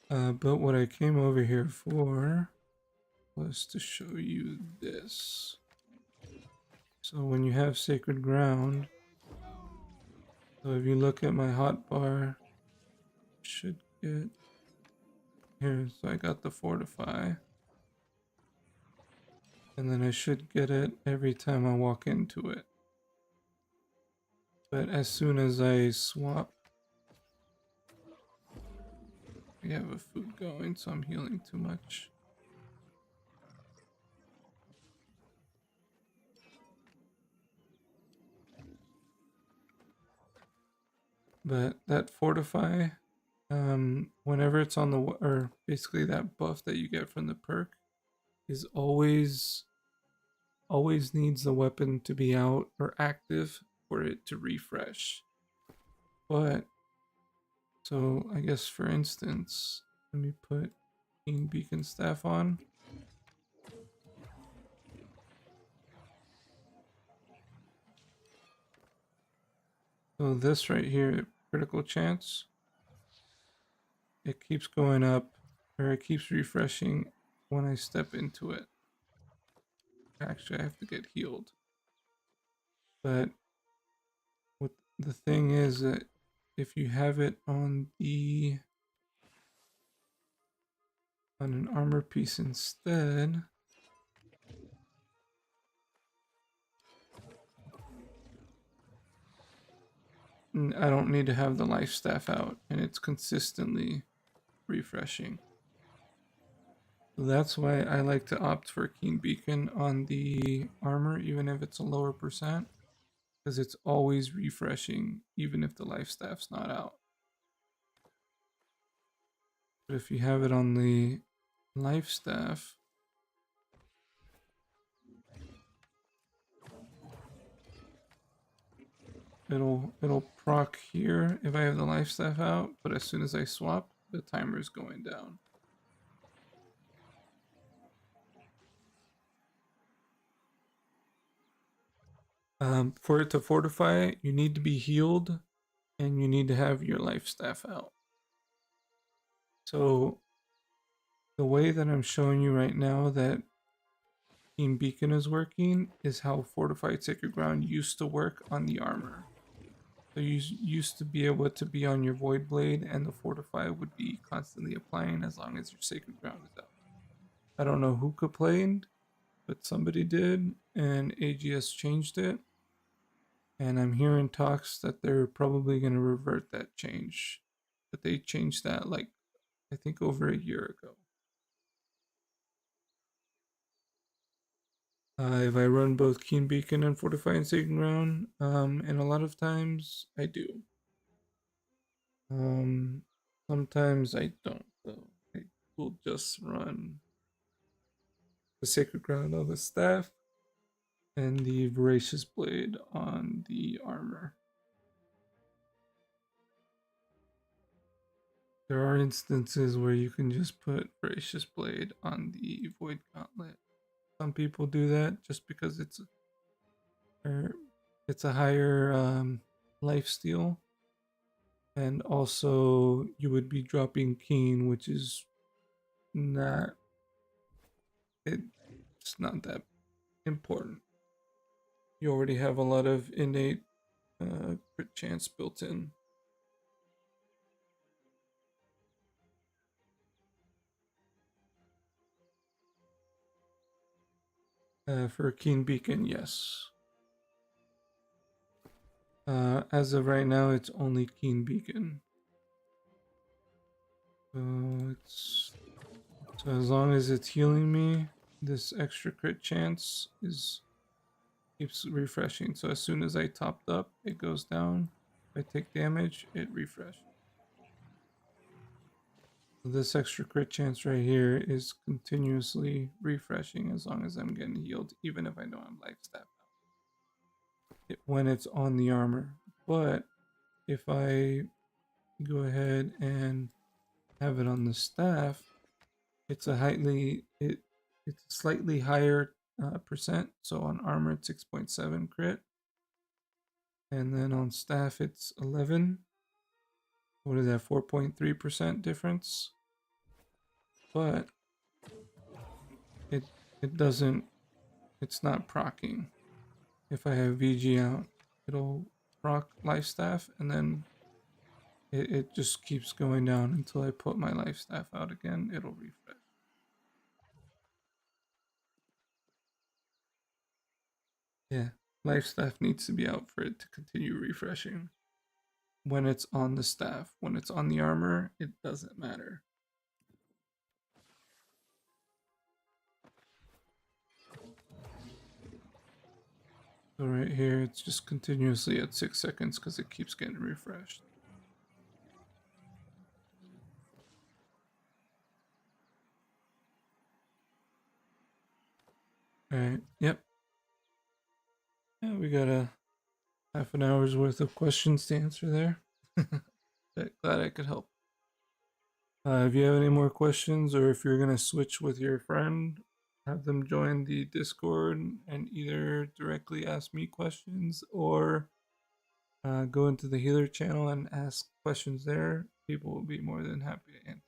But what I came over here for was to show you this. So when you have Sacred Ground, so if you look at my hotbar, should get here. So I got the Fortify. And then I should get it every time I walk into it. But as soon as I swap, I have a food going, so I'm healing too much. But that Fortify, whenever it's on the, or basically that buff that you get from the perk, is always needs the weapon to be out or active for it to refresh. But, so I guess for instance, let me put Keen Beacon Staff on. So this right here, critical chance, it keeps going up, or it keeps refreshing when I step into it. Actually, I have to get healed. But what the thing is that if you have it on an armor piece instead, I don't need to have the life staff out, and it's consistently refreshing. So that's why I like to opt for Keen Beacon on the armor, even if it's a lower percent, because it's always refreshing, even if the life staff's not out. But if you have it on the life staff, it'll proc here if I have the life staff out, but as soon as I swap, the timer is going down. For it to fortify, you need to be healed and you need to have your life staff out. So the way that I'm showing you right now that Team Beacon is working is how Fortified Sacred Ground used to work on the armor. So you used to be able to be on your Void Blade and the Fortify would be constantly applying as long as your Sacred Ground is out. I don't know who complained, but somebody did, and AGS changed it. And I'm hearing talks that they're probably going to revert that change. But they changed that like, I think over a year ago. If I run both Keen Beacon and Fortify and Sacred Ground, and a lot of times I do. Sometimes I don't though. I will just run the Sacred Ground on the staff and the Voracious Blade on the armor. There are instances where you can just put Voracious Blade on the Void Gauntlet. Some people do that just because it's a higher life steal, and also you would be dropping Keen, which is not it's not that important. You already have a lot of innate crit chance built in. For Keen Beacon, yes. As of right now, it's only Keen Beacon. So as long as it's healing me, this extra crit chance keeps refreshing. So as soon as I topped up, it goes down. If I take damage, it refreshes. This extra crit chance right here is continuously refreshing as long as I'm getting healed, even if I know I'm life staff out. When it's on the armor. But if I go ahead and have it on the staff, it's it's a slightly higher percent. So on armor it's 6.7 crit, and then on staff it's 11. What is that? 4.3% difference. But it doesn't. It's not procking. If I have VG out, it'll proc life staff, and then it just keeps going down until I put my life staff out again. It'll refresh. Yeah, life staff needs to be out for it to continue refreshing. When it's on the staff, when it's on the armor, it doesn't matter. So right here, it's just continuously at 6 seconds because it keeps getting refreshed. Alright, yep. Yeah, we got a half an hour's worth of questions to answer there. Glad I could help. If you have any more questions, or if you're going to switch with your friend, have them join the Discord and either directly ask me questions or go into the healer channel and ask questions there. People will be more than happy to answer.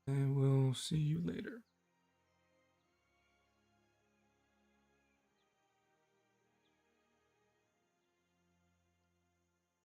And we'll see you later.